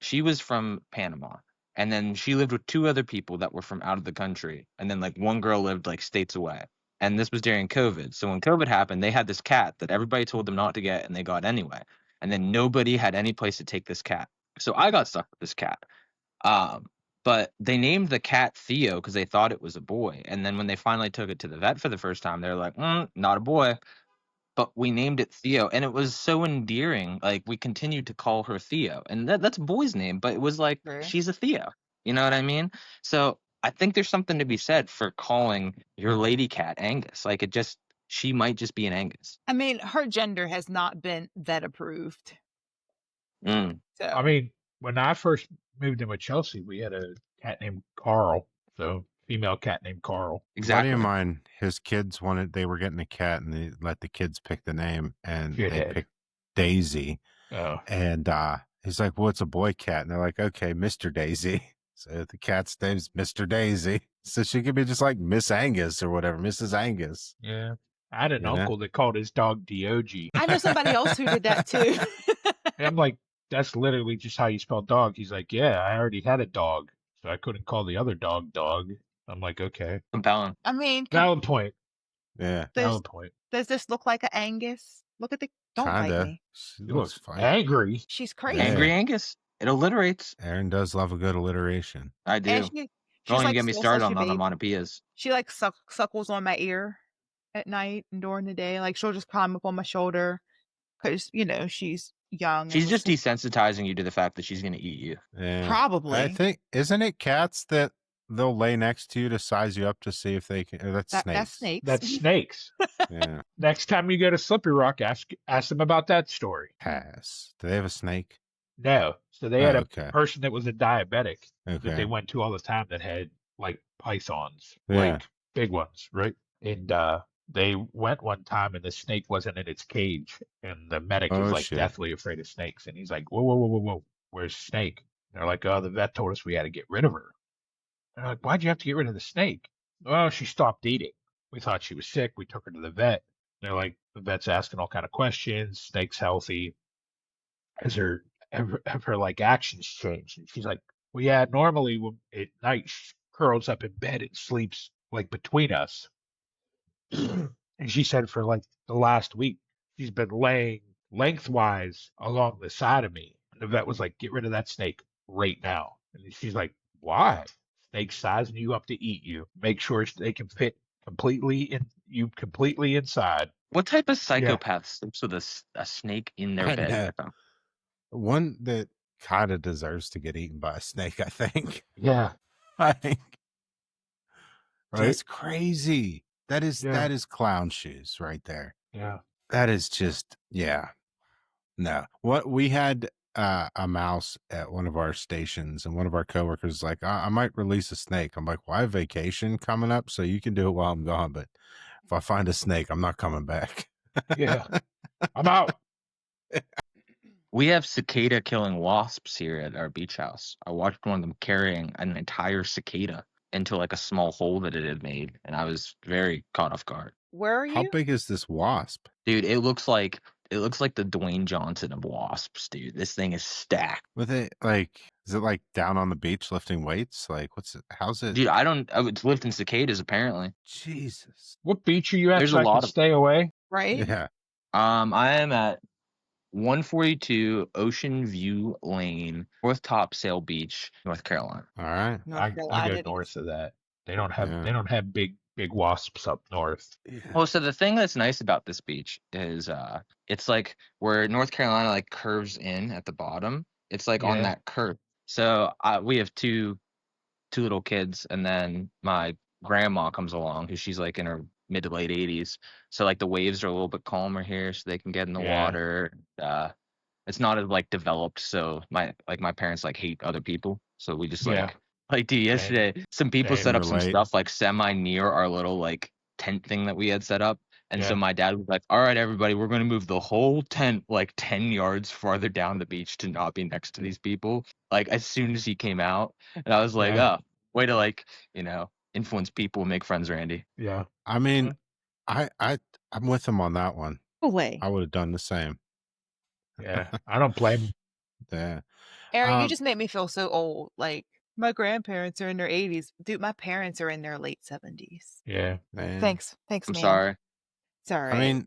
she was from Panama, and then she lived with two other people that were from out of the country, and then like one girl lived like states away. And this was during COVID. So when COVID happened, they had this cat that everybody told them not to get, and they got anyway. And then nobody had any place to take this cat. So I got stuck with this cat. Um, but they named the cat Theo because they thought it was a boy. And then when they finally took it to the vet for the first time, they're like, not a boy. But we named it Theo, and it was so endearing. Like we continued to call her Theo, and that's a boy's name, but it was like True. she's a Theo. You know what I mean? So I think there's something to be said for calling your lady cat Angus. Like she might just be an Angus. I mean, her gender has not been vet approved. Mm. So I mean, when I first moved in with Chelsea, we had a cat named Carl. So female cat named Carl. A buddy Exactly. of mine, his kids they were getting a cat, and they let the kids pick the name, and they Shithead. picked Daisy. Oh, And he's like, well, it's a boy cat. And they're like, okay, Mr. Daisy. So the cat's name's Mr. Daisy. So she could be just like Miss Angus or whatever, Mrs. Angus. yeah. I had an You know? uncle that called his dog Dog. I know somebody else who did that too. And I'm like, that's literally just how you spell dog. He's like, yeah, I already had a dog, so I couldn't call the other dog dog. I'm like, okay. Compelling. I mean, Valid point. Yeah, Valid point. does this look like an Angus? Look at the don't bite kinda. me. She He looks looks fine. angry. She's crazy. Yeah. Angry Angus. It alliterates. Aaron does love a good alliteration. I do. And she's Don't even like get me so started such on a baby. onomatopoeias. She like suckles on my ear at night and during the day. Like she'll just climb up on my shoulder because she's young. She's and just desensitizing you to the fact that she's going to eat you. Yeah. probably. I think, isn't it cats that they'll lay next to you to size you up to see if they can? Or that's snakes. That's snakes. That's snakes. Yeah. Next time you go to Slippery Rock, ask them about that story. Pass. Do they have a snake? No. So they had a okay. person that was a diabetic that they Okay. went to all the time that had like pythons, Yeah. like big ones, right? And they went one time and the snake wasn't in its cage, and the medic Oh, is like shit. deathly afraid of snakes, and he's like, whoa, whoa, whoa, whoa, whoa, where's the snake? And they're like, oh, the vet told us we had to get rid of her. And they're like, why'd you have to get rid of the snake? Well, she stopped eating. We thought she was sick. We took her to the vet. They're like, the vet's asking all kind of questions. Snake's healthy. Have her like actions changed? And she's like, well, yeah, normally at night she curls up in bed and sleeps like between us. And she said for like the last week, she's been laying lengthwise along the side of me. And the vet was like, get rid of that snake right now. And she's like, why? Snake's sizing you up to eat you. Make sure they can fit completely inside. What type of psychopath sleeps with a snake in their I bed? know. with them? One that kind of deserves to get eaten by a snake, I think. Yeah. I think. Right? That's crazy. That is Yeah. clown shoes right there. Yeah. That is just, yeah. No. What we had a mouse at one of our stations, and one of our coworkers was like, I might release a snake. I'm like, well, I have vacation coming up, so you can do it while I'm gone, but if I find a snake, I'm not coming back. Yeah. I'm out. We have cicada killing wasps here at our beach house. I watched one of them carrying an entire cicada into like a small hole that it had made, and I was very caught off guard. Where are you? How big is this wasp? Dude, it looks like the Dwayne Johnson of wasps, dude. This thing is stacked. With it, like, is it like down on the beach lifting weights? Like, how's it? Dude, it's lifting cicadas apparently. Jesus. What beach are you at? There's so a I can lot of- stay away. right? Yeah. I am at 142 Ocean View Lane, North Topsail Beach, North Carolina. All right. North I Carolina. go north of that. They don't have Yeah. big wasps up north. Well, so the thing that's nice about this beach is it's like where North Carolina like curves in at the bottom. It's like on Yeah. that curve. So we have two little kids, and then my grandma comes along, who she's like in her mid to late 80s. So like the waves are a little bit calmer here, so they can get in the Yeah. water. It's not as like developed, so my parents like hate other people, so we just Yeah. like dude, yesterday some people Same. set up some Relate. stuff like semi near our little like tent thing that we had set up, And so my dad was like, all right, everybody, we're going to move the whole tent like 10 yards farther down the beach to not be next to these people. Like as soon as he came out. And I was like, oh, way to like, influence people and make friends, Randy. Yeah. I mean, I'm with him on that one. No way. I would have done the same. Yeah. I don't blame him. Yeah. Aaron, you just made me feel so old. Like my grandparents are in their 80s. Dude, my parents are in their late 70s. Yeah. Man. Thanks, I'm man. sorry. It's all right. I mean,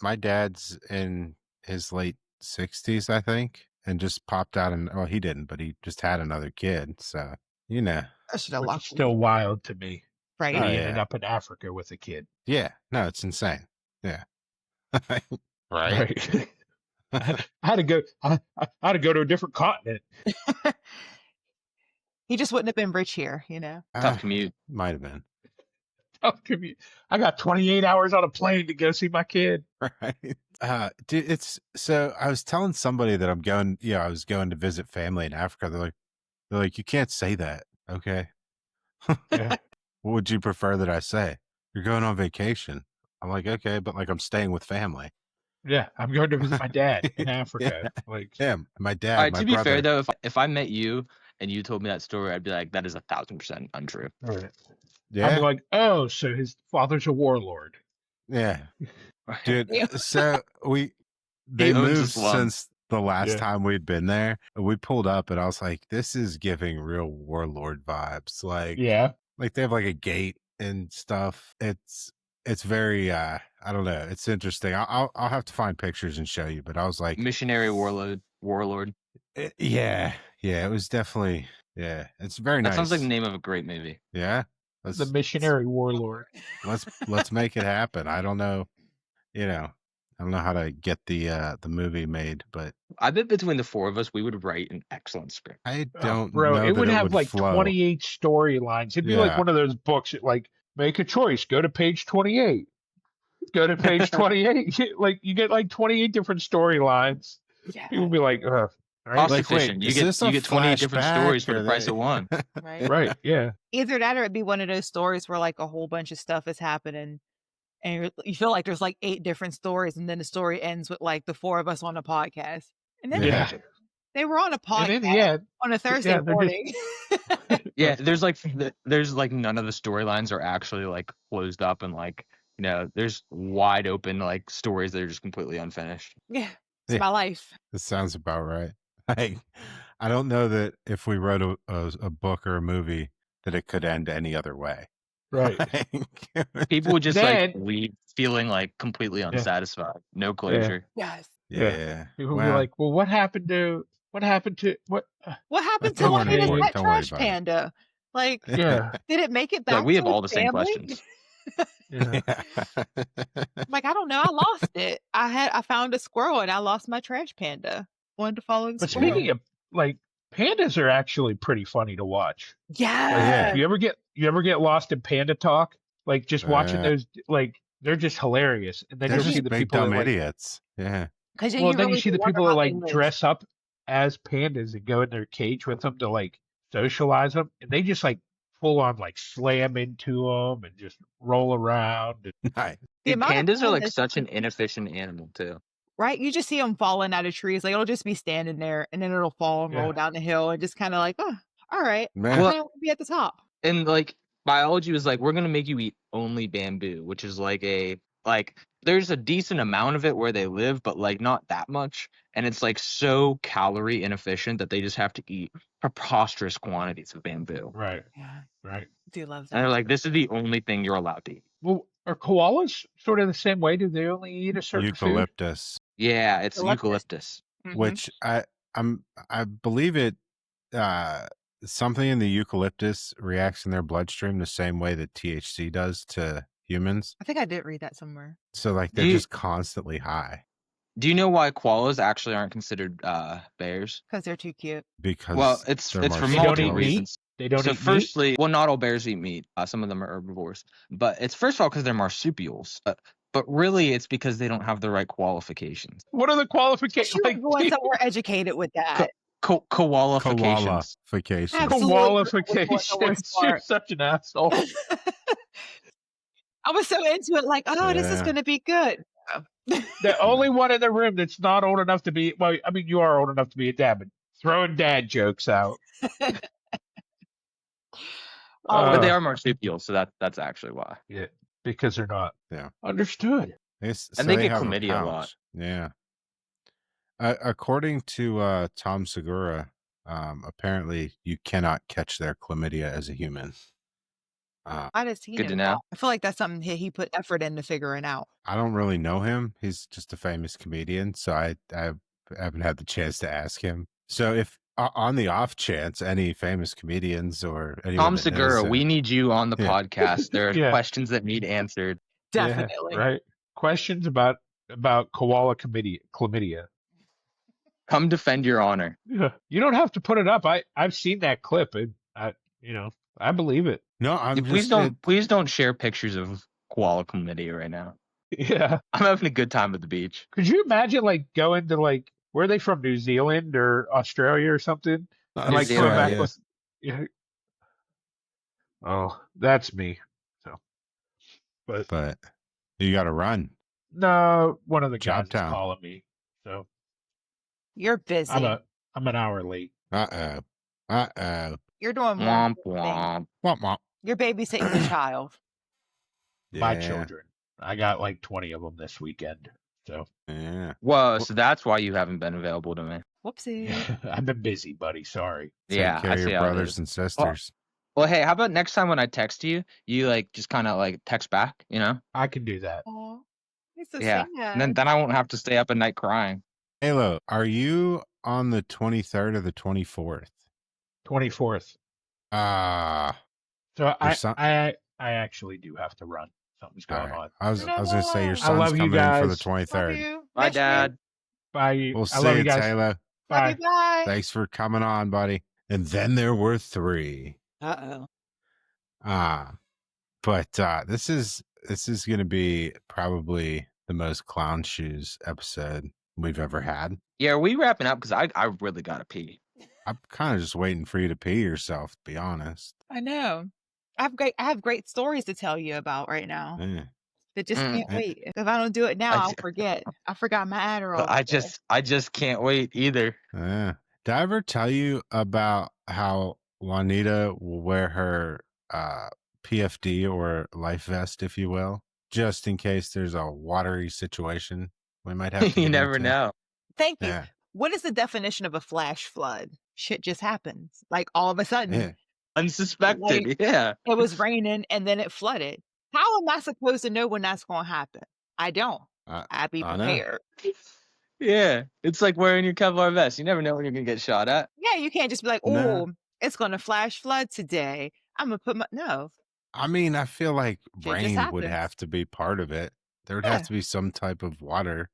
my dad's in his late 60s, I think, and just popped out and he didn't, but he just had another kid. So, I should have Which is locked still wild to me. right. That Oh, he yeah. ended up in Africa with a kid. Yeah. No, it's insane. Yeah. Right. I had to go. I had to go to a different continent. He just wouldn't have been rich here, Tough commute. Might have been. Tough commute. I got 28 hours on a plane to go see my kid. Right. Dude, so I was telling somebody that I'm going, I was going to visit family in Africa. They're like, you can't say that. Okay. Yeah. What would you prefer that I say? You're going on vacation. I'm like, okay, but like I'm staying with family. Yeah, I'm going to visit my dad in Africa. Yeah, my dad. All right, my to be brother. fair though, if I met you and you told me that story, I'd be like, that is 1,000% untrue. Right. Yeah. I'd be like, oh, so his father's a warlord. Yeah. Dude, so they owns moved the slum. since the last time we'd been there. We pulled up and I was like, this is giving real warlord vibes. Like, like they have like a gate and stuff. It's very I don't know. It's interesting. I'll have to find pictures and show you, but I was like missionary warlord. Yeah. It was definitely it's very nice. That sounds like the name of a great movie. Yeah. The missionary warlord. Let's make it happen. I don't know. I don't know how to get the movie made, but I bet between the four of us, we would write an excellent script. I don't bro, know. It would have like flow. 28 storylines. It'd be like one of those books that like make a choice. Go to page 28. Go to page 28. Like you get like 28 different storylines. Yeah. People be like, cost efficient. You get 28 different stories for the price of one. Right. Yeah. Either that or it'd be one of those stories where like a whole bunch of stuff is happening and you feel like there's like 8 different stories and then the story ends with like the 4 of us on a podcast. And then they were on a podcast on a Thursday morning. There's like none of the storylines are actually like closed up and like, there's wide open like stories that are just completely unfinished. Yeah. It's my life. This sounds about right. I don't know that if we wrote a book or a movie that it could end any other way. Right. People would just like leave feeling like completely unsatisfied. No closure. Yes. Yeah. People would be like, well, what happened to what happened to that trash panda? Like, did it make it back? We have all the same questions. Like, I don't know. I lost it. I found a squirrel and I lost my trash panda. One to follow. But speaking of like, pandas are actually pretty funny to watch. Yeah. You ever get lost in panda talk? Like just watching those, like they're just hilarious. And then they're you just see the big people dumb that, like, idiots. Yeah. Then you see the people that like dress up as pandas and go in their cage with them to like socialize them, and they just like full on like slam into them and just roll around. Nice. Pandas are like such an inefficient animal too. Right? You just see them falling out of trees. Like it'll just be standing there and then it'll fall and roll down the hill and just kind of like, oh, all right. Man. I want to be at the top. And like biology was like, we're going to make you eat only bamboo, which is like there's a decent amount of it where they live, but like not that much. And it's like so calorie inefficient that they just have to eat preposterous quantities of bamboo. Right. Yeah. Right. Do love that. And they're like, this is the only thing you're allowed to eat. Well, are koalas sort of the same way? Do they only eat a certain Eucalyptus. Yeah, it's eucalyptus. Mm-hmm. Which I believe it something in the eucalyptus reacts in their bloodstream the same way that THC does to humans. I think I did read that somewhere. So like they're just constantly high. Do you know why koalas actually aren't considered bears? Because they're too cute. Because it's for They don't multiple eat reasons. They don't So eat firstly, well, not all bears eat meat. Some of them are herbivores. But it's first of all because they're marsupials. But really, it's because they don't have the right qualifications. What are the qualifications? You like ones that were educated with that. Koalifications. Koalifications. Qualifications. You're such an asshole. I was so into it, like, oh, this is Yeah. gonna be good. The only one in the room that's not old enough to be, well, I mean, you are old enough to be a dad, but throwing dad jokes out. But they Uh, are marsupials, so that's actually why. yeah, because they're not. Yeah. Understood. And So they they get have a chlamydia a lot. pouch. Yeah. According to Tom Segura, apparently you cannot catch their chlamydia as a human. Why does he Good to know know. that? I feel like that's something he put effort into figuring out. I don't really know him. He's just a famous comedian, so I haven't had the chance to ask him. So if on the off chance any famous comedians or anyone Tom that Segura, knows, we need you on the yeah. podcast. There are Yeah. questions that need answered. Definitely. Yeah, right. Questions about koala chlamydia. Come defend your honor. Yeah. You don't have to put it up. I've seen that clip, and I believe it. No, I'm Please just please don't share pictures of koala chlamydia right now. Yeah. I'm having a good time at the beach. Could you imagine like going to like where are they from? New Zealand or Australia or something? And like coming back Australia. with oh, that's me. So But you got to run. no, one of the Job guys is town. calling me. So You're busy. I'm an hour late. Uh-oh. You're doing more Womp important things. womp. Womp womp. You're babysitting the child. My Yeah. children. I got like 20 of them this weekend. So Yeah. Whoa, so that's why you haven't been available to me. Whoopsie. I've been busy, buddy. Sorry. Take Yeah, care I of see your how it brothers is. and sisters. Well, hey, how about next time when I text you, you like just kind of like text back, you know? I can do that. Aw, it's so Yeah. sad. And then I won't have to stay up at night crying. Halo, are you on the 23rd or the 24th? 24th. Ah. So Your son- I actually do have to run. Something's all going right. on. I was gonna say your I son's love you coming in for the guys. Love 23rd. you. Bye, Miss you. Dad. Bye. We'll I see love you, you guys. Taylor. Love Bye. you. Bye. Thanks for coming on, buddy. And then there were 3. Uh-oh. But this is gonna be probably the most clown shoes episode we've ever had. Yeah, are we wrapping up? Because I really gotta pee. I'm kind of just waiting for you to pee yourself, to be honest. I know. I have great stories to tell you about right now. Yeah. That just can't Eh. wait. If I don't do it now, I'll forget. I forgot my Adderall. I just can't wait either. Yeah. Did I ever tell you about how Juanita will wear her PFD or life vest, if you will, just in case there's a watery situation we might have to You get never into? know. Thank you. Yeah. What is the definition of a flash flood? Shit just happens. Like all of a sudden, Yeah. Unsuspected. Like- Yeah. it was raining and then it flooded. How am I supposed to know when that's going to happen? I don't. I'd be I know. prepared. Yeah. It's like wearing your Kevlar vest. You never know when you're gonna get shot at. Yeah, you can't just be like, oh, No. it's going to flash flood today. I'm going to put my, no. I mean, I feel like just rain would happens. have to be part of it. There would Yeah. have to be some type of water.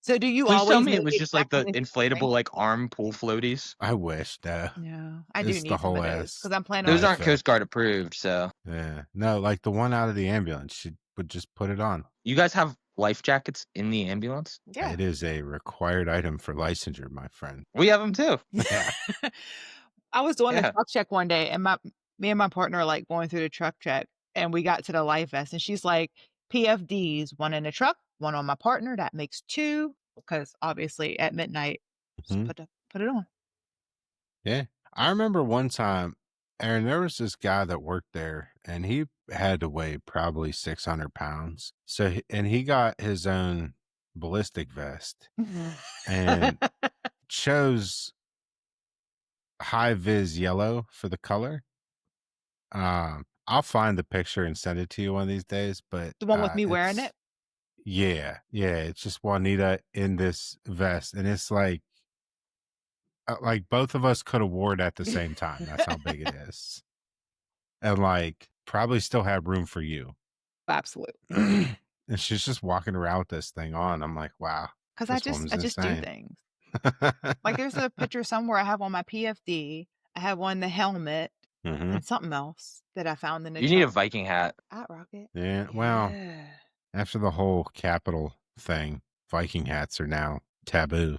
So do you Please always tell me know it was just like the exactly when it's inflatable raining? like arm pool floaties. I wish, no. No, I do It's need the some whole of those ass. because I'm planning Those on aren't Coast Guard approved, so Yeah. No, like the one out of the ambulance. She would just put it on. you guys have life jackets in the ambulance? Yeah. It is a required item for licensure, my friend. We have them too. Yeah. I was doing Yeah. a truck check one day, and me and my partner are like going through the truck check, and we got to the life vest, and she's like, PFDs, one in the truck, one on my partner. That makes 2 because obviously at midnight, just Mhm. put it on. Yeah. I remember one time, Aaron, there was this guy that worked there, and he had to weigh probably 600 pounds. So, and he got his own ballistic vest and chose high vis yellow for the color. I'll find the picture and send it to you one of these days. But The one with me wearing it's- it. Yeah, it's just Juanita in this vest, and it's like both of us could have wore it at the same time. That's how big it is, and like probably still have room for you. Absolutely. And she's just walking around with this thing on. I'm like, wow, Because I this woman's just do insane. things. Like there's a picture somewhere I have on my PFD. I have one, the helmet, Mhm. and something else that I found in the You need a truck. Viking hat. At Rocket. Yeah, well, Yeah. after the whole Capitol thing, Viking hats are now taboo.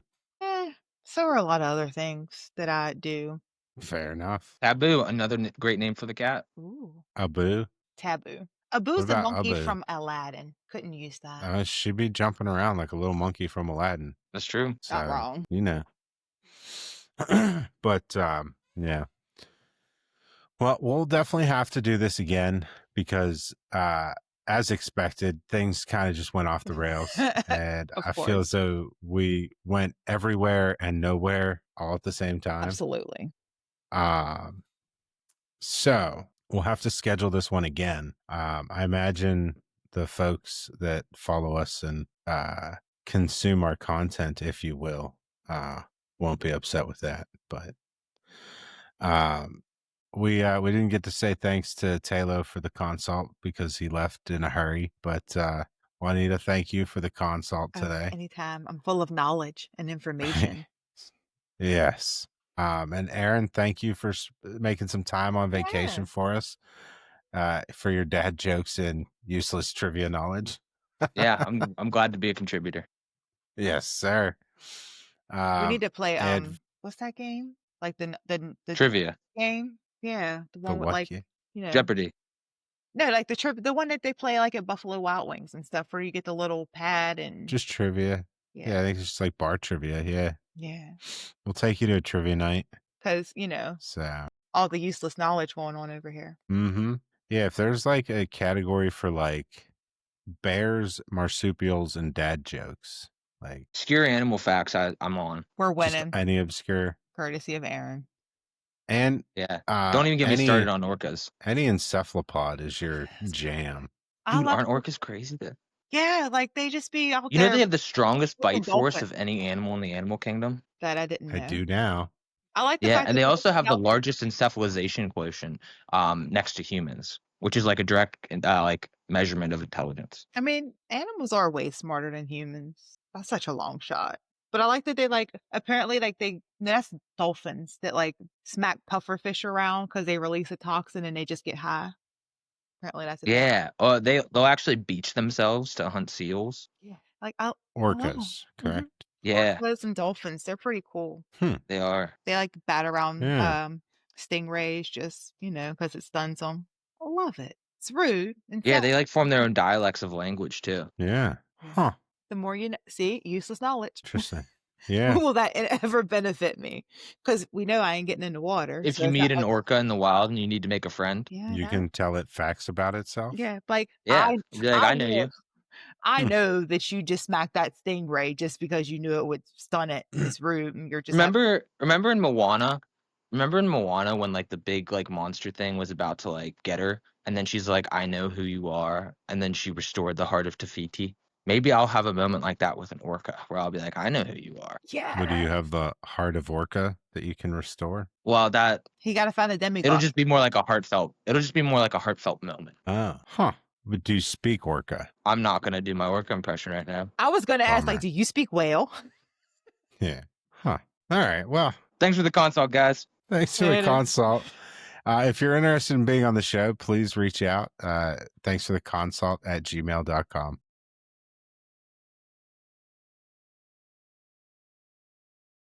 So are a lot of other things that I do. Fair enough. Taboo, another great name for the cat. Ooh. Abu. Taboo. Abu's the about monkey Abu? from Aladdin. Couldn't use that. She'd be jumping around like a little monkey from Aladdin. That's true. Not So, wrong. you know. But yeah. Well, we'll definitely have to do this again because as expected, things kind of just went off the rails. And Of I feel course. as though we went everywhere and nowhere all at the same time. Absolutely. So we'll have to schedule this one again. I imagine the folks that follow us and consume our content, if you will, won't be upset with that. But we didn't get to say thanks to Talo for the consult because he left in a hurry. But Juanita, thank you for the consult today. Anytime. I'm full of knowledge and information. Yes. And Aaron, thank you for making some time on vacation for us, for your dad jokes and useless trivia knowledge. Yeah, I'm glad to be a contributor. Yes, sir. We need to play and what's that game? Like the Trivia. game? Yeah, the one with what like game? Jeopardy. No, like the one that they play like at Buffalo Wild Wings and stuff, where you get the little pad and Just trivia. Yeah, I think it's just like bar trivia. Yeah. Yeah. We'll take you to a trivia night. Because, So all the useless knowledge going on over here. Mm-hmm. Yeah, if there's like a category for like bears, marsupials, and dad jokes, like obscure animal facts, I'm on. We're just winning. any obscure. Courtesy of Aaron. And yeah, don't even get me started on orcas. Any encephalopod is your jam. Dude, aren't orcas crazy? Yeah, like they just be out You there. know they have the strongest bite force dolphin. of any animal in the animal kingdom? That I didn't know. I do now. I like the Yeah, fact and that they also have the largest encephalization quotient next to humans, which is like a direct like measurement of intelligence. I mean, animals are way smarter than humans. That's such a long shot. But I like that they apparently that's dolphins that like smack pufferfish around because they release a toxin and they just get high. Apparently that's a thing. Yeah. They'll actually beach themselves to hunt seals. Yeah. Like orcas, correct? Yeah. Orcas and dolphins, they're pretty cool. They are. They like bat around stingrays just, because it stuns them. I love it. It's rude. Yeah, they like form their own dialects of language too. Yeah. Huh. The more you know, see, useless knowledge. Interesting. Yeah. Will that ever benefit me? Because we know I ain't getting in the water. If you meet an orca in the wild and you need to make a friend, you can tell it facts about itself. Yeah, I know you. I know that you just smacked that stingray just because you knew it would stun it. It's rude, and you're just remember in Moana. Remember in Moana when like the big like monster thing was about to like get her, and then she's like, "I know who you are," and then she restored the heart of Tafiti. Maybe I'll have a moment like that with an orca where I'll be like, "I know who you are." Yeah. But do you have the heart of orca that you can restore? Well, that he got to find a demigod. It'll just be more like a heartfelt. It'll just be more like a heartfelt moment. Oh, huh. But do you speak orca? I'm not gonna do my orca impression right now. I was gonna ask, do you speak whale? Yeah. Huh. All right. Well, thanks for the consult, guys. Thanks for the consult. If you're interested in being on the show, please reach out. Thanks for the consult at gmail.com.